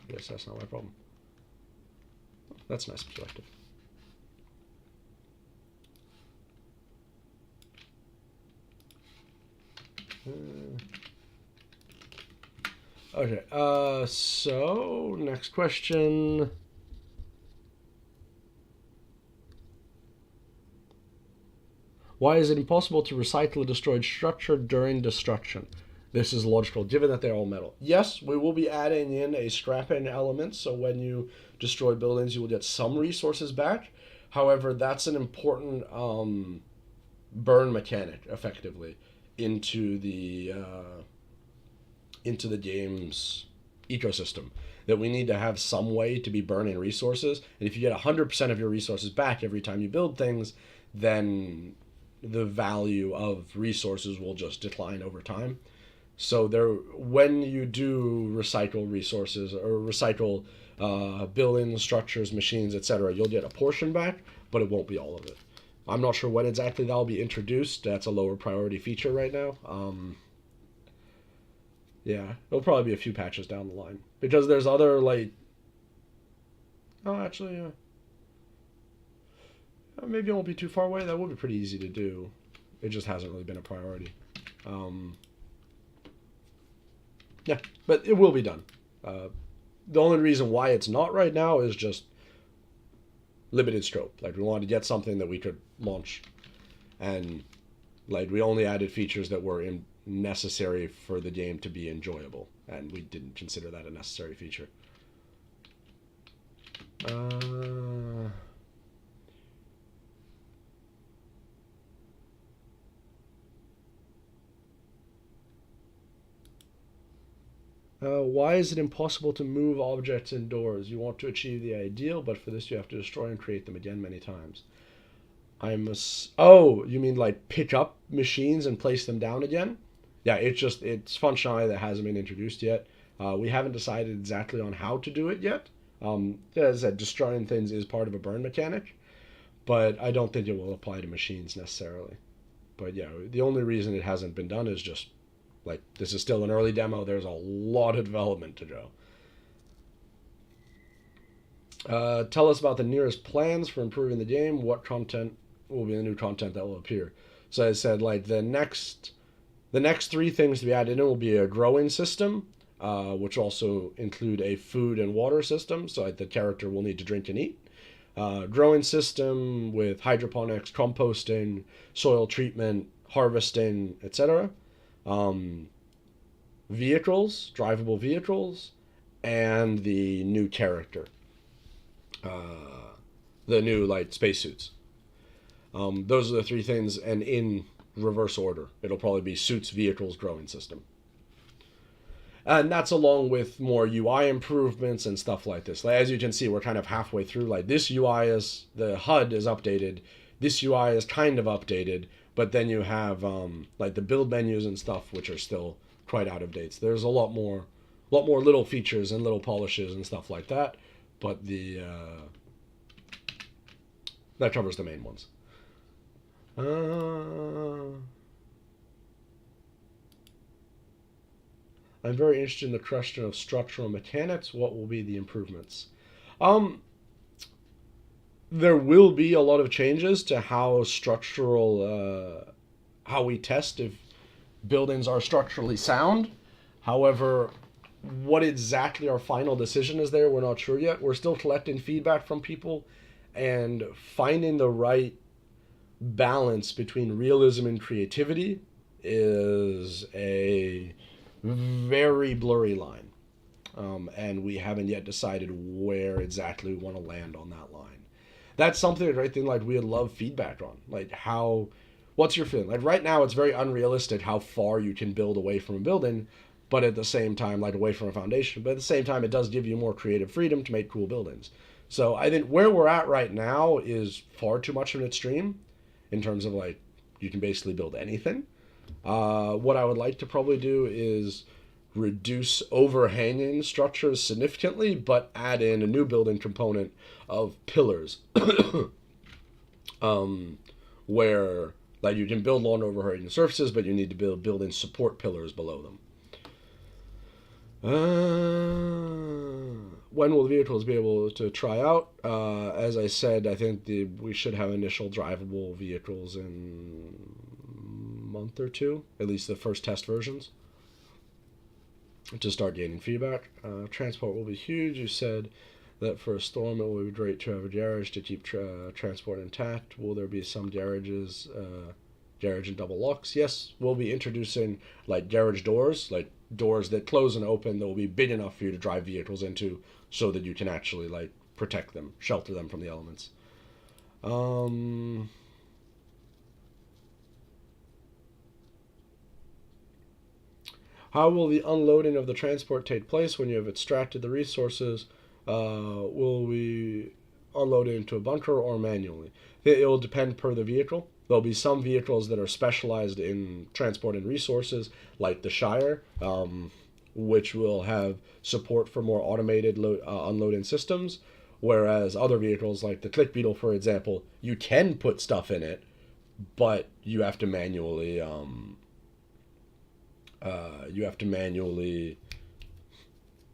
I guess that's not my problem. That's a nice perspective. Okay, so next question. Why is it impossible to recycle a destroyed structure during destruction? This is logical, given that they're all metal. Yes, we will be adding in a scrapping element, so when you destroy buildings, you will get some resources back. However, that's an important burn mechanic, effectively, into the game's ecosystem. That we need to have some way to be burning resources. And if you get 100% of your resources back every time you build things, then the value of resources will just decline over time. So there, when you do recycle resources or recycle buildings, structures, machines, etc., you'll get a portion back, but it won't be all of it. I'm not sure when exactly that'll be introduced. That's a lower priority feature right now. Yeah, it'll probably be a few patches down the line because there's other like. Oh, actually, maybe it won't be too far away. That would be pretty easy to do. It just hasn't really been a priority. Yeah, but it will be done. The only reason why it's not right now is just limited scope. Like we wanted to get something that we could launch, and like we only added features that were necessary for the game to be enjoyable, and we didn't consider that a necessary feature. Why is it impossible to move objects indoors? You want to achieve the ideal, but for this you have to destroy and create them again many times. Oh, you mean like pick up machines and place them down again? Yeah, it's functionality that hasn't been introduced yet. We haven't decided exactly on how to do it yet. As I said, destroying things is part of a burn mechanic, but I don't think it will apply to machines necessarily. But yeah, the only reason it hasn't been done is just like this is still an early demo. There's a lot of development to go. Tell us about the nearest plans for improving the game. What content will be the new content that will appear? So I said like the next three things to be added in will be a growing system, which also include a food and water system. So like, the character will need to drink and eat. growing system with hydroponics, composting, soil treatment, harvesting, etc. Um, Vehicles, drivable vehicles, and the new character, the new like spacesuits. Those are the three things, and in reverse order, it'll probably be suits, vehicles, growing system. And that's along with more UI improvements and stuff like this. Like, as you can see, we're kind of halfway through. Like this UI is the HUD is updated. This UI is kind of updated, but then you have like the build menus and stuff, which are still quite out of date. There's a lot more little features and little polishes and stuff like that. But the that covers the main ones. I'm very interested in the question of structural mechanics. What will be the improvements? Um, there will be a lot of changes to how how we test if buildings are structurally sound. However, what exactly our final decision is there, we're not sure yet. We're still collecting feedback from people and finding the right balance between realism and creativity is a very blurry line. And we haven't yet decided where exactly we want to land on that line. That's something, right thing, like we'd love feedback on. Like what's your feeling? Like right now, it's very unrealistic how far you can build away from a building, but at the same time, like away from a foundation. But at the same time, it does give you more creative freedom to make cool buildings. So I think where we're at right now is far too much of an extreme in terms of like you can basically build anything. What I would like to probably do is reduce overhanging structures significantly, but add in a new building component of pillars, where like you can build long overhanging surfaces, but you need to build in support pillars below them. When will the vehicles be able to try out? As I said, I think we should have initial drivable vehicles in a month or two, at least the first test versions, to start gaining feedback. Transport will be huge. You said that for a storm it would be great to have a garage to keep transport intact. Will there be some garages, garage and double locks? Yes, we'll be introducing like garage doors, like doors that close and open that will be big enough for you to drive vehicles into so that you can actually like protect them, shelter them from the elements. How will the unloading of the transport take place when you have extracted the resources? Will we unload it into a bunker or manually? It will depend per the vehicle. There'll be some vehicles that are specialized in transporting resources, like the Shire, which will have support for more automated unloading systems, whereas other vehicles, like the Click Beetle, for example, you can put stuff in it, but you have to manually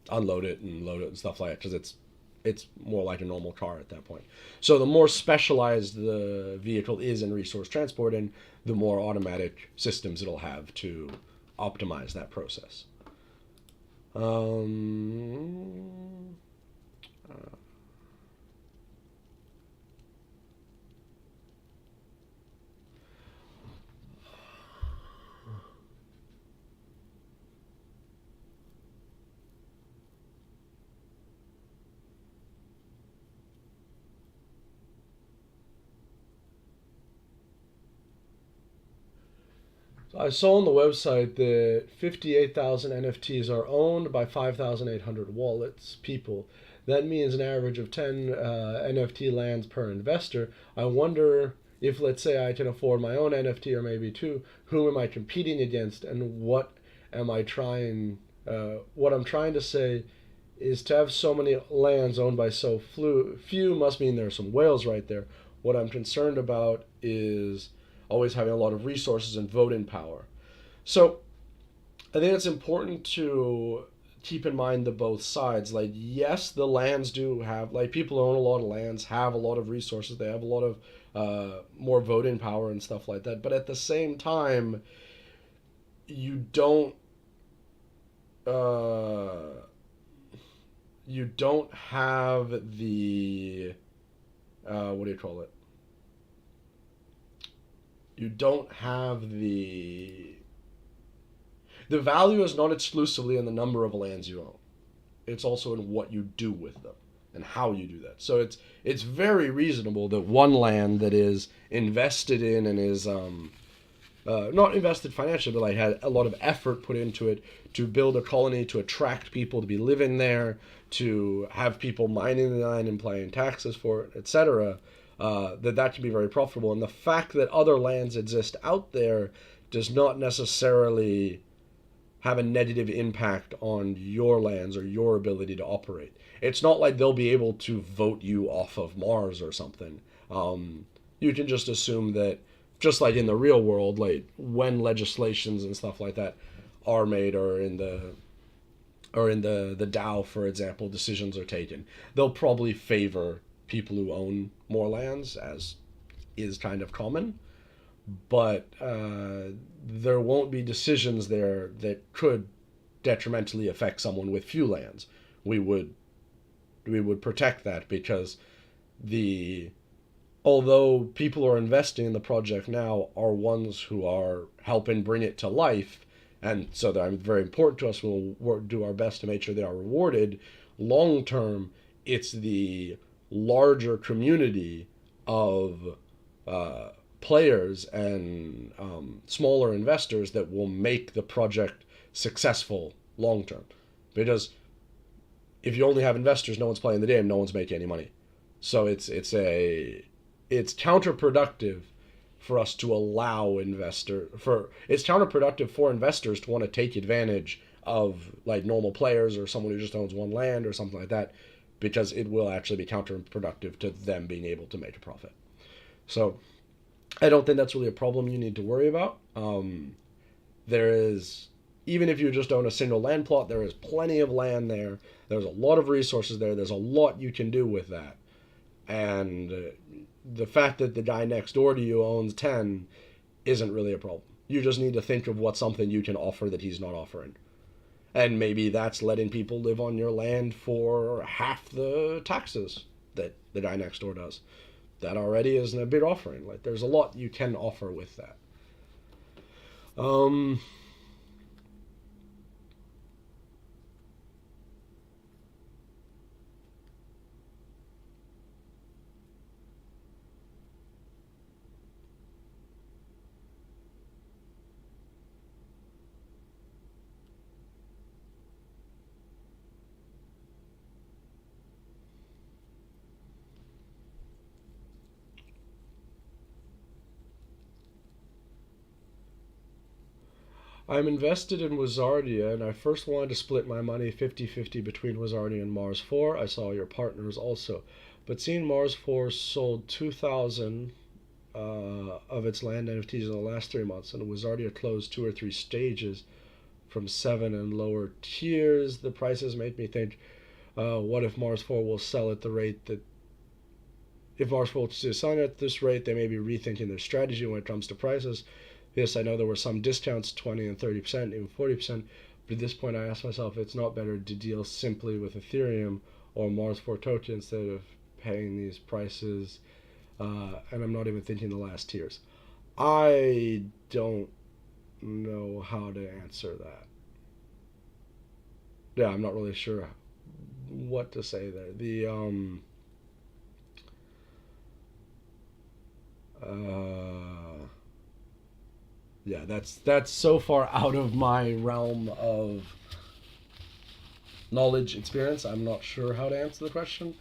unload it and load it and stuff like that because it's more like a normal car at that point. So the more specialized the vehicle is in resource transporting, the more automatic systems it'll have to optimize that process. So I saw on the website that 58,000 NFTs are owned by 5,800 wallets, people. That means an average of 10 NFT lands per investor. I wonder if, let's say, I can afford my own NFT or maybe two, who am I competing against and what am I trying? What I'm trying to say is to have so many lands owned by so few must mean there are some whales right there. What I'm concerned about is always having a lot of resources and voting power. So I think it's important to keep in mind the both sides. Like, yes, the lands do have, like, people who own a lot of lands have a lot of resources. They have a lot of more voting power and stuff like that. But at the same time, you don't you don't have the what do you call it? You don't have the value is not exclusively in the number of lands you own. It's also in what you do with them and how you do that. So it's very reasonable that one land that is invested in and is not invested financially, but like had a lot of effort put into it to build a colony, to attract people to be living there, to have people mining the land and paying taxes for it, etc. That can be very profitable. And the fact that other lands exist out there does not necessarily have a negative impact on your lands or your ability to operate. It's not like they'll be able to vote you off of Mars or something. You can just assume that, just like in the real world, like when legislations and stuff like that are made, or in the DAO, for example, decisions are taken, they'll probably favor people who own more lands, as is kind of common. But there won't be decisions there that could detrimentally affect someone with few lands. We would protect that, because the although people who are investing in the project now are ones who are helping bring it to life, and so they're very important to us. We'll do our best to make sure they are rewarded. Long term, it's the larger community of players and smaller investors that will make the project successful long term. Because if you only have investors, no one's playing the game, no one's making any money. So it's counterproductive for us to allow it's counterproductive for investors to want to take advantage of like normal players or someone who just owns one land or something like that, because it will actually be counterproductive to them being able to make a profit. So I don't think that's really a problem you need to worry about. There is, even if you just own a single land plot, there is plenty of land there. There's a lot of resources there. There's a lot you can do with that. And the fact that the guy next door to you owns 10 isn't really a problem. You just need to think of what's something you can offer that he's not offering. And maybe that's letting people live on your land for half the taxes that the guy next door does. That already is a big offering. Like, there's a lot you can offer with that. I'm invested in Wizardia, and I first wanted to split my money 50-50 between Wizardia and Mars 4. I saw your partners also. But seeing Mars 4 sold 2,000 of its land NFTs in the last 3 months, and Wizardia closed 2 or 3 stages from 7 and lower tiers, the prices make me think, what if Mars 4 will sell at the rate that... If Mars 4 is selling at this rate, they may be rethinking their strategy when it comes to prices. Yes, I know there were some discounts, 20 and 30%, even 40%, but at this point I ask myself, if it's not better to deal simply with Ethereum or Mars 4 token instead of paying these prices, and I'm not even thinking the last tiers. I don't know how to answer that. Yeah, I'm not really sure what to say there. Yeah, that's so far out of my realm of knowledge, experience. I'm not sure how to answer the question.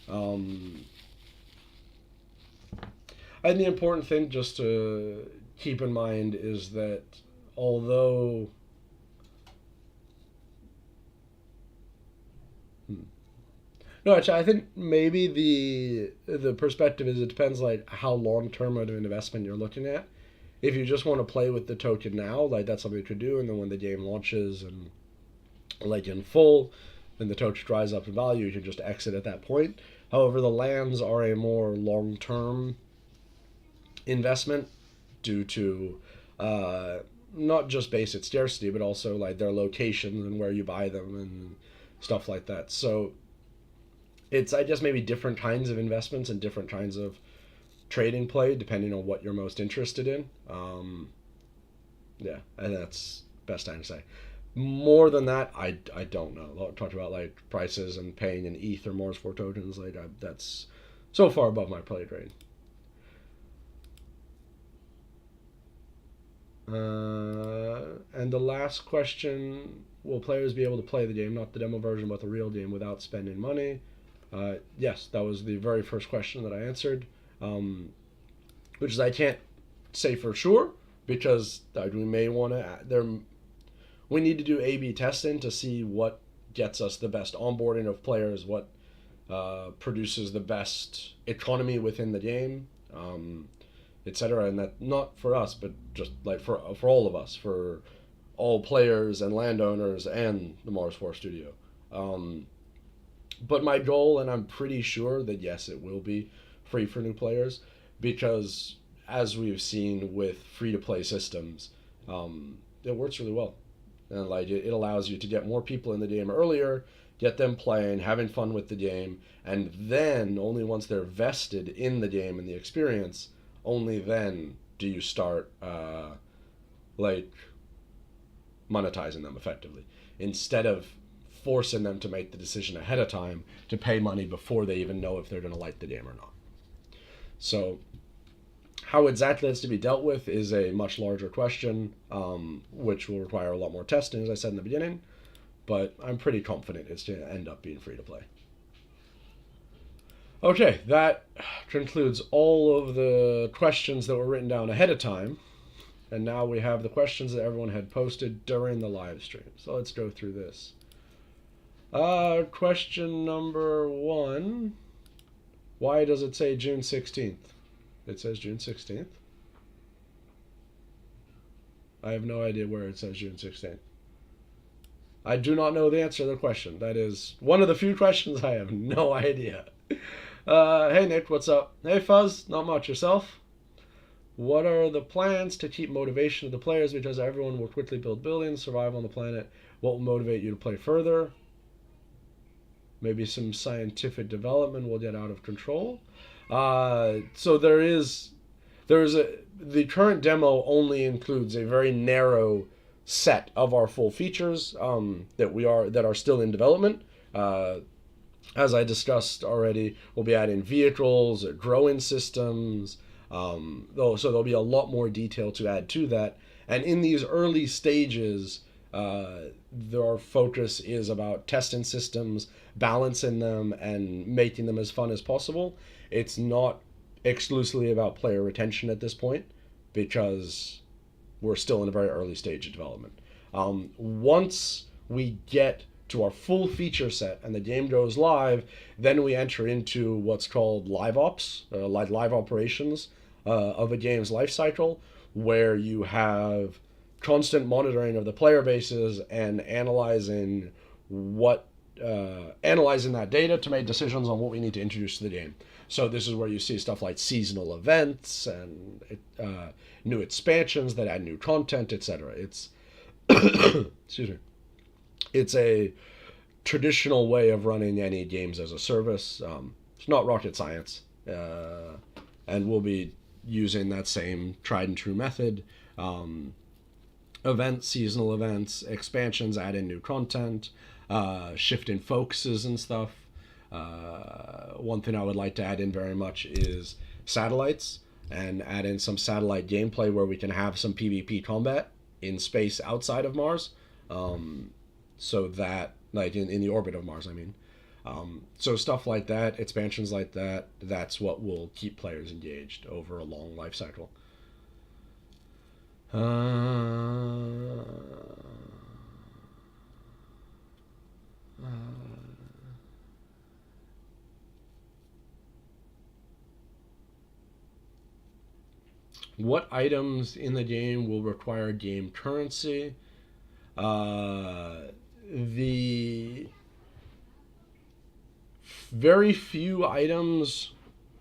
And the important thing just to keep in mind is that although no, actually, I think maybe the perspective is, it depends like how long term of an investment you're looking at. If you just want to play with the token now, like that's something you could do, and then when the game launches and like in full, then the token dries up in value, you can just exit at that point. However, the lands are a more long term investment due to not just basic scarcity, but also like their locations and where you buy them and stuff like that. So It's, I guess, maybe different kinds of investments and different kinds of trading play depending on what you're most interested in. Yeah, and that's best time to say. More than that, I don't know. Talked about like prices and paying in ETH or Mars for tokens. That's so far above my play grade. And the last question: will players be able to play the game, not the demo version, but the real game, without spending money? Yes, that was the very first question that I answered, which is I can't say for sure because we may want to there we need to do A/B testing to see what gets us the best onboarding of players, what produces the best economy within the game, etc. And that not for us, but just like for all of us, for all players and landowners and the Mars 4 studio. But my goal, and I'm pretty sure that yes, it will be free for new players, because as we've seen with free to play systems, it works really well, and like it allows you to get more people in the game earlier, get them playing, having fun with the game, and then only once they're vested in the game and the experience, only then do you start like monetizing them effectively, instead of forcing them to make the decision ahead of time to pay money before they even know if they're going to like the game or not. So how exactly that's to be dealt with is a much larger question, which will require a lot more testing, as I said in the beginning, but I'm pretty confident it's going to end up being free to play. Okay, that concludes all of the questions that were written down ahead of time. And now we have the questions that everyone had posted during the live stream. So let's go through this. Question number 1. Why does it say June 16th? It says June 16th. I have no idea where it says June 16th. I do not know the answer to the question. That is one of the few questions I have no idea. Hey Nick, what's up? Hey Fuzz, not much. Yourself? What are the plans to keep motivation of the players, because everyone will quickly build buildings, survive on the planet? What will motivate you to play further? Maybe some scientific development will get out of control. So the current demo only includes a very narrow set of our full features that are still in development. As I discussed already, we'll be adding vehicles, growing systems. So there'll be a lot more detail to add to that. And in these early stages, our focus is about testing systems, balancing them, and making them as fun as possible. It's not exclusively about player retention at this point, because we're still in a very early stage of development. Once we get to our full feature set and the game goes live, then we enter into what's called live ops, live operations of a game's life cycle, where you have constant monitoring of the player bases and analyzing that data to make decisions on what we need to introduce to the game. So this is where you see stuff like seasonal events and new expansions that add new content, etc. It's excuse me. It's a traditional way of running any games as a service. It's not rocket science, and we'll be using that same tried and true method. Events, seasonal events, expansions, add in new content, shifting focuses and stuff. One thing I would like to add in very much is satellites, and add in some satellite gameplay where we can have some PvP combat in space outside of Mars, so that, like in the orbit of Mars, I mean. So stuff like that, expansions like that, that's what will keep players engaged over a long life cycle. What items in the game will require game currency? The very few items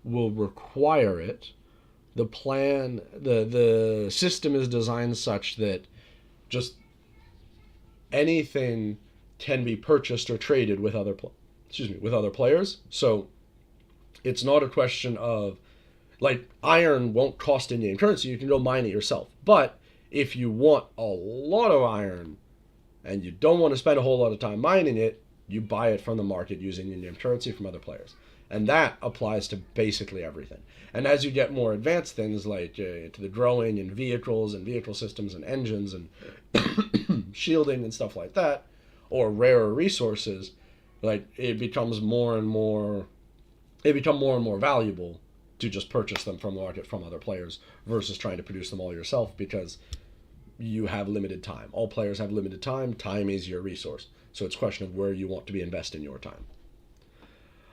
will require it. The system is designed such that just anything can be purchased or traded with other with other players. So it's not a question of like iron won't cost in-game currency. You can go mine it yourself. But if you want a lot of iron and you don't want to spend a whole lot of time mining it, you buy it from the market using in-game currency from other players. And that applies to basically everything. And as you get more advanced things like to the growing in vehicles and vehicle systems and engines and shielding and stuff like that, or rarer resources, like it becomes more and more valuable to just purchase them from the market from other players versus trying to produce them all yourself because you have limited time. All players have limited time. Time is your resource. So it's a question of where you want to be investing your time.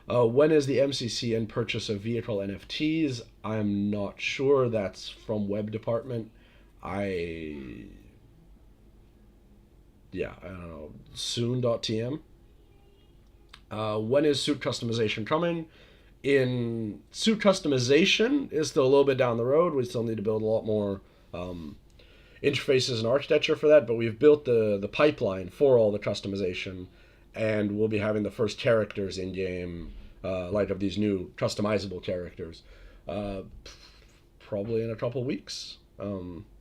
When is the MCC and purchase of vehicle NFTs? I'm not sure. That's from web department. I don't know. Soon.tm. When is suit customization coming? In suit customization is still a little bit down the road. We still need to build a lot more interfaces and architecture for that, but we've built the pipeline for all the customization, and we'll be having the first characters in game, like of these new customizable characters, probably in a couple weeks,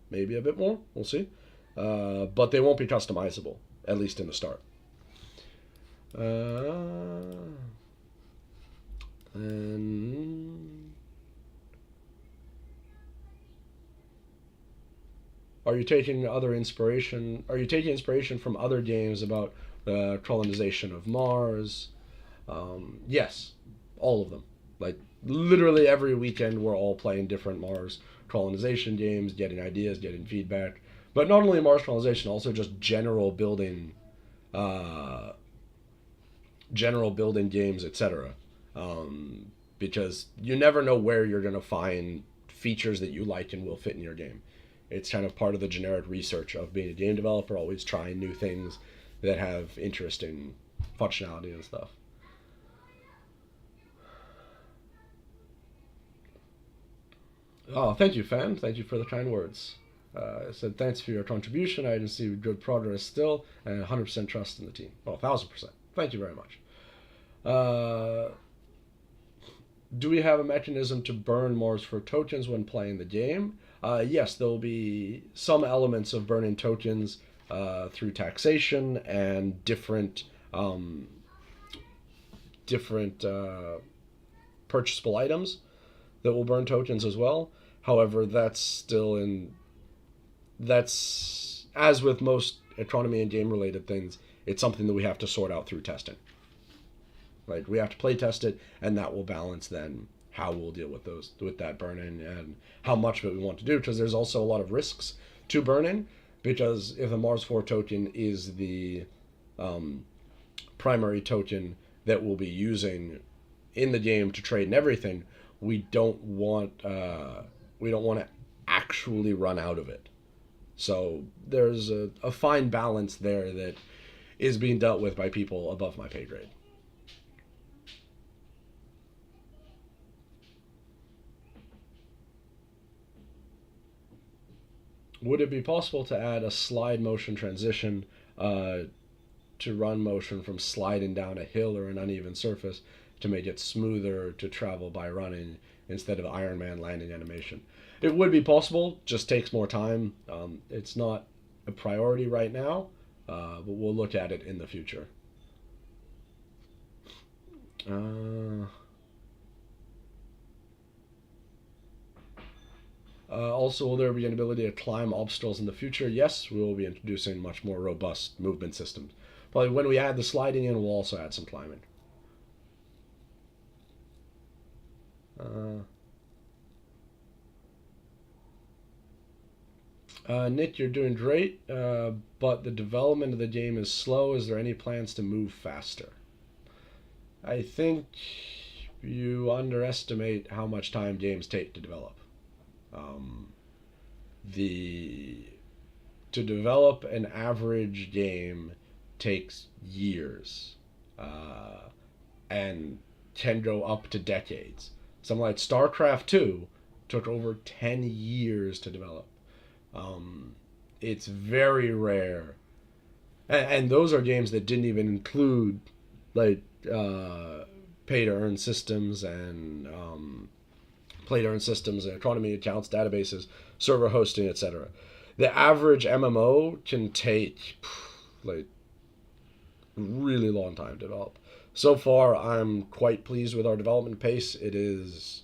maybe a bit more. We'll see, but they won't be customizable, at least in the start. And are you taking inspiration from other games about the colonization of Mars? Yes, all of them. Like literally every weekend, we're all playing different Mars colonization games, getting ideas, getting feedback. But not only Mars colonization, also just general building games, etc. Because you never know where you're going to find features that you like and will fit in your game. It's kind of part of the generic research of being a game developer, always trying new things that have interesting functionality and stuff. Oh, thank you, fan. Thank you for the kind words. I said, thanks for your contribution. I can see good progress still, and 100% trust in the team. Oh, 1,000%. Thank you very much. Do we have a mechanism to burn Mars for tokens when playing the game? Yes, there will be some elements of burning tokens through taxation and different purchasable items that will burn tokens as well. However, that's as with most economy and game related things, it's something that we have to sort out through testing. Like we have to play test it, and that will balance then how we'll deal with that burning and how much of it we want to do, because there's also a lot of risks to burning, because if the Mars 4 token is the primary token that we'll be using in the game to trade and everything, we don't want to actually run out of it. So there's a fine balance there that is being dealt with by people above my pay grade. Would it be possible to add a slide motion transition to run motion from sliding down a hill or an uneven surface to make it smoother to travel by running instead of Iron Man landing animation? It would be possible, just takes more time. It's not a priority right now, but we'll look at it in the future. Also, will there be an ability to climb obstacles in the future? Yes, we will be introducing much more robust movement systems. Probably when we add the sliding in, we'll also add some climbing. Nick, you're doing great, but the development of the game is slow. Is there any plans to move faster? I think you underestimate how much time games take to develop. To develop an average game takes years, and can go up to decades. Something like StarCraft 2 took over 10 years to develop. It's very rare, and those are games that didn't even include like uh, pay to earn systems and play to earn systems and economy accounts, databases, server hosting, etc. The average MMO can take like really long time to develop. So far, I'm quite pleased with our development pace. It is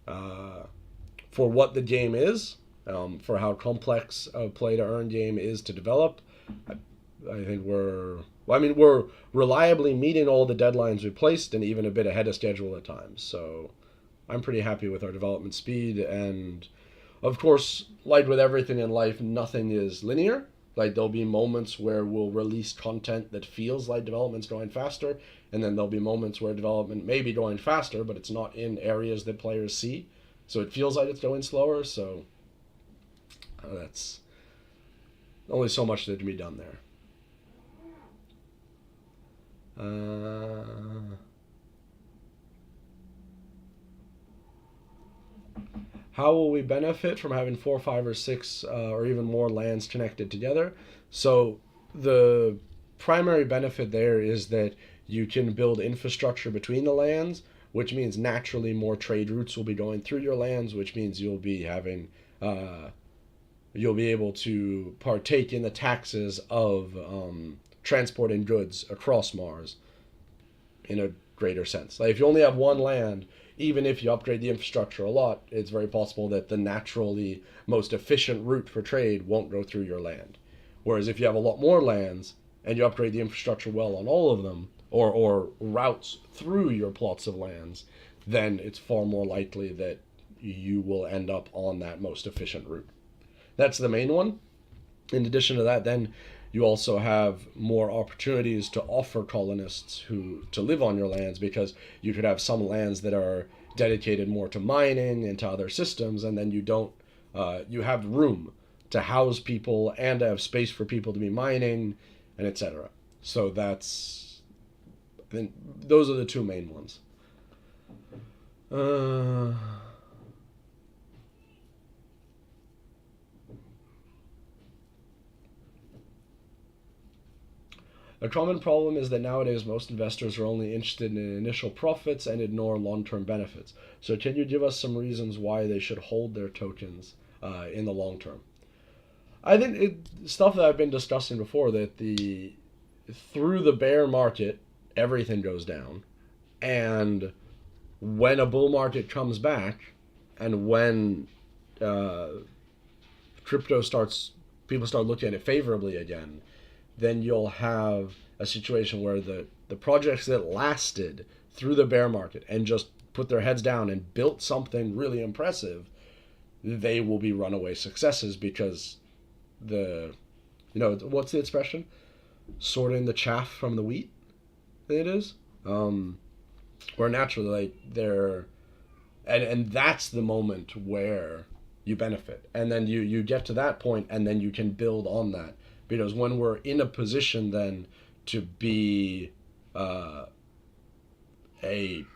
for what the game is, for how complex a play to earn game is to develop. I think we're reliably meeting all the deadlines we placed and even a bit ahead of schedule at times. So I'm pretty happy with our development speed. And of course, like with everything in life, nothing is linear. Like there'll be moments where we'll release content that feels like development's going faster, and then there'll be moments where development may be going faster, but it's not in areas that players see, so it feels like it's going slower. So that's only so much that can be done there. How will we benefit from having four, five, or six, or even more lands connected together? So the primary benefit there is that you can build infrastructure between the lands, which means naturally more trade routes will be going through your lands, which means you'll be able to partake in the taxes of transporting goods across Mars in a greater sense. Like if you only have one land, even if you upgrade the infrastructure a lot, it's very possible that the naturally most efficient route for trade won't go through your land. Whereas if you have a lot more lands and you upgrade the infrastructure well on all of them, or routes through your plots of lands, then it's far more likely that you will end up on that most efficient route. That's the main one. In addition to that, then you also have more opportunities to offer colonists who to live on your lands, because you could have some lands that are dedicated more to mining and to other systems, and then you have room to house people and to have space for people to be mining and etc. So I think those are the two main ones. A common problem is that nowadays most investors are only interested in initial profits and ignore long-term benefits. So can you give us some reasons why they should hold their tokens in the long term? I think stuff that I've been discussing before, that through the bear market, everything goes down. And when a bull market comes back, and when uh, people start looking at it favorably again, then you'll have a situation where the projects that lasted through the bear market and just put their heads down and built something really impressive, they will be runaway successes, because what's the expression? Sorting the chaff from the wheat, it is. Where naturally, like, and that's the moment where you benefit. And then you get to that point, and then you can build on that. Because when we're in a position then to be a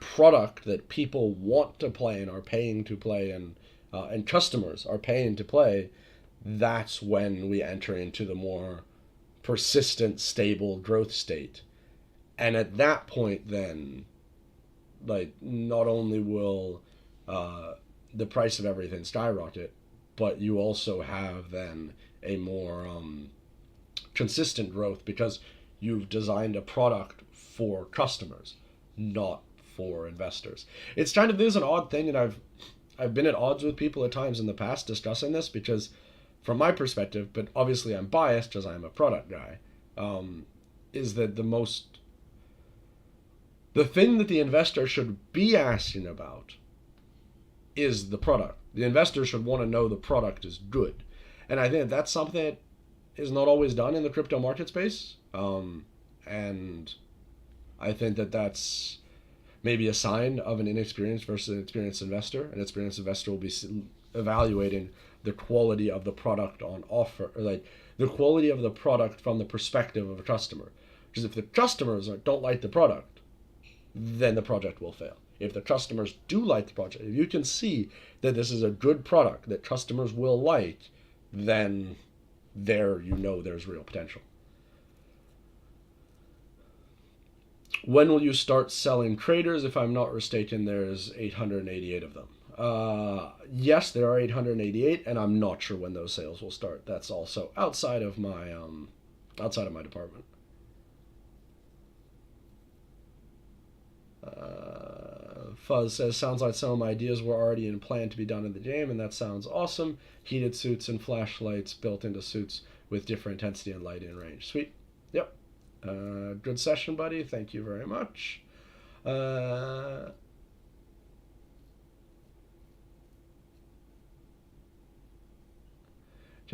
product that people want to play and are paying to play, and customers are paying to play, that's when we enter into the more persistent, stable growth state. And at that point, then, like, not only will the price of everything skyrocket, but you also have then a more consistent growth, because you've designed a product for customers, not for investors. There's an odd thing, and I've been at odds with people at times in the past discussing this, because from my perspective, but obviously I'm biased because I'm a product guy, is that the thing that the investor should be asking about is the product. The investor should want to know the product is good. And I think that's something that is not always done in the crypto market space. And I think that that's maybe a sign of an inexperienced versus an experienced investor. An experienced investor will be evaluating the quality of the product on offer, or like the quality of the product from the perspective of a customer. Because if the customers don't like the product, then the project will fail. If the customers do like the project, if you can see that this is a good product that customers will like, then there's real potential. When will you start selling traders? If I'm not mistaken, there's 888 of them. Yes, there are 888, and I'm not sure when those sales will start. That's also outside of my department. Fuzz says, sounds like some of my ideas were already in plan to be done in the game, and that sounds awesome. Heated suits and flashlights built into suits with different intensity and lighting range. Sweet. Yep. Good session, buddy. Thank you very much. Can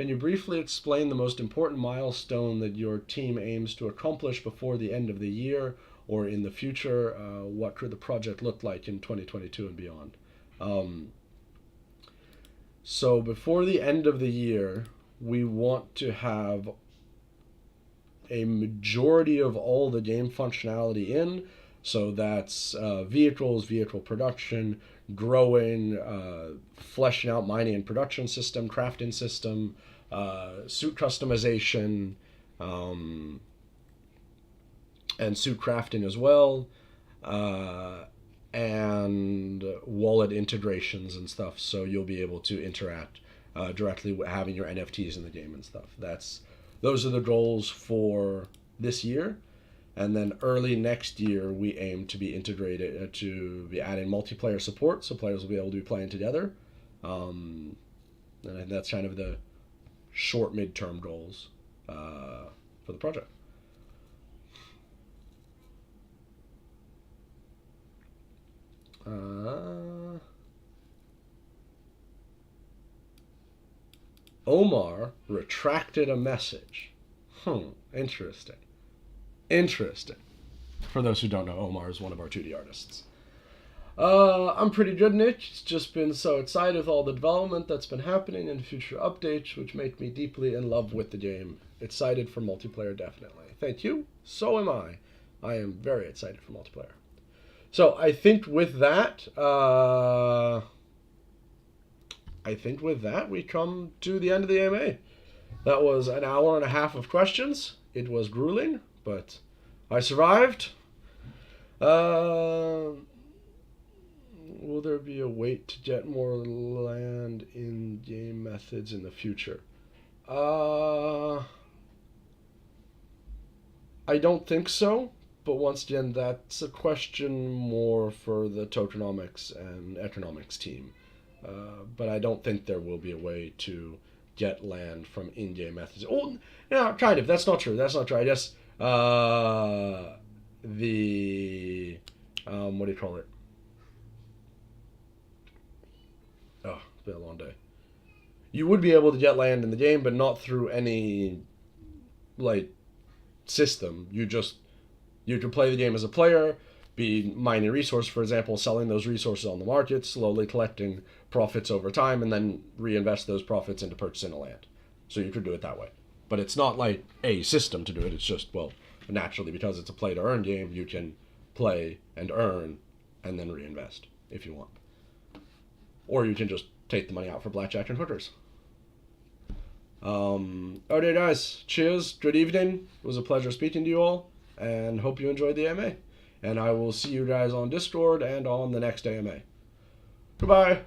you briefly explain the most important milestone that your team aims to accomplish before the end of the year or in the future? What could the project look like in 2022 and beyond? So before the end of the year, we want to have a majority of all the game functionality in. So that's vehicles, vehicle production, growing, fleshing out mining and production system, crafting system, suit customization, and suit crafting as well, and wallet integrations and stuff. So you'll be able to interact directly with having your NFTs in the game and stuff. Those are the goals for this year. And then early next year, we aim to be integrated, to be adding multiplayer support, so players will be able to be playing together. And that's kind of the short, midterm goals for the project. Omar retracted a message. Interesting. Interesting. For those who don't know, Omar is one of our 2D artists. I'm pretty good, Nick. It's just been so excited with all the development that's been happening and future updates, which make me deeply in love with the game. Excited for multiplayer, definitely. Thank you. So am I. I am very excited for multiplayer. So I think with that, we come to the end of the AMA. That was an hour and a half of questions. It was grueling, but I survived. Will there be a wait to get more land in game methods in the future? I don't think so, but once again, that's a question more for the tokenomics and economics team. But I don't think there will be a way to get land from in-game methods. Oh, no, kind of. That's not true. I guess what do you call it? Oh, it's been a long day. You would be able to get land in the game, but not through any system. You can play the game as a player, be mining resource, for example, selling those resources on the market, slowly collecting profits over time, and then reinvest those profits into purchasing a land. So you could do it that way. But it's not like a system to do it. It's just, naturally, because it's a play-to-earn game, you can play and earn and then reinvest if you want. Or you can just take the money out for blackjack and hookers. Okay, guys. Cheers. Good evening. It was a pleasure speaking to you all, and hope you enjoyed the AMA. And I will see you guys on Discord and on the next AMA. Goodbye.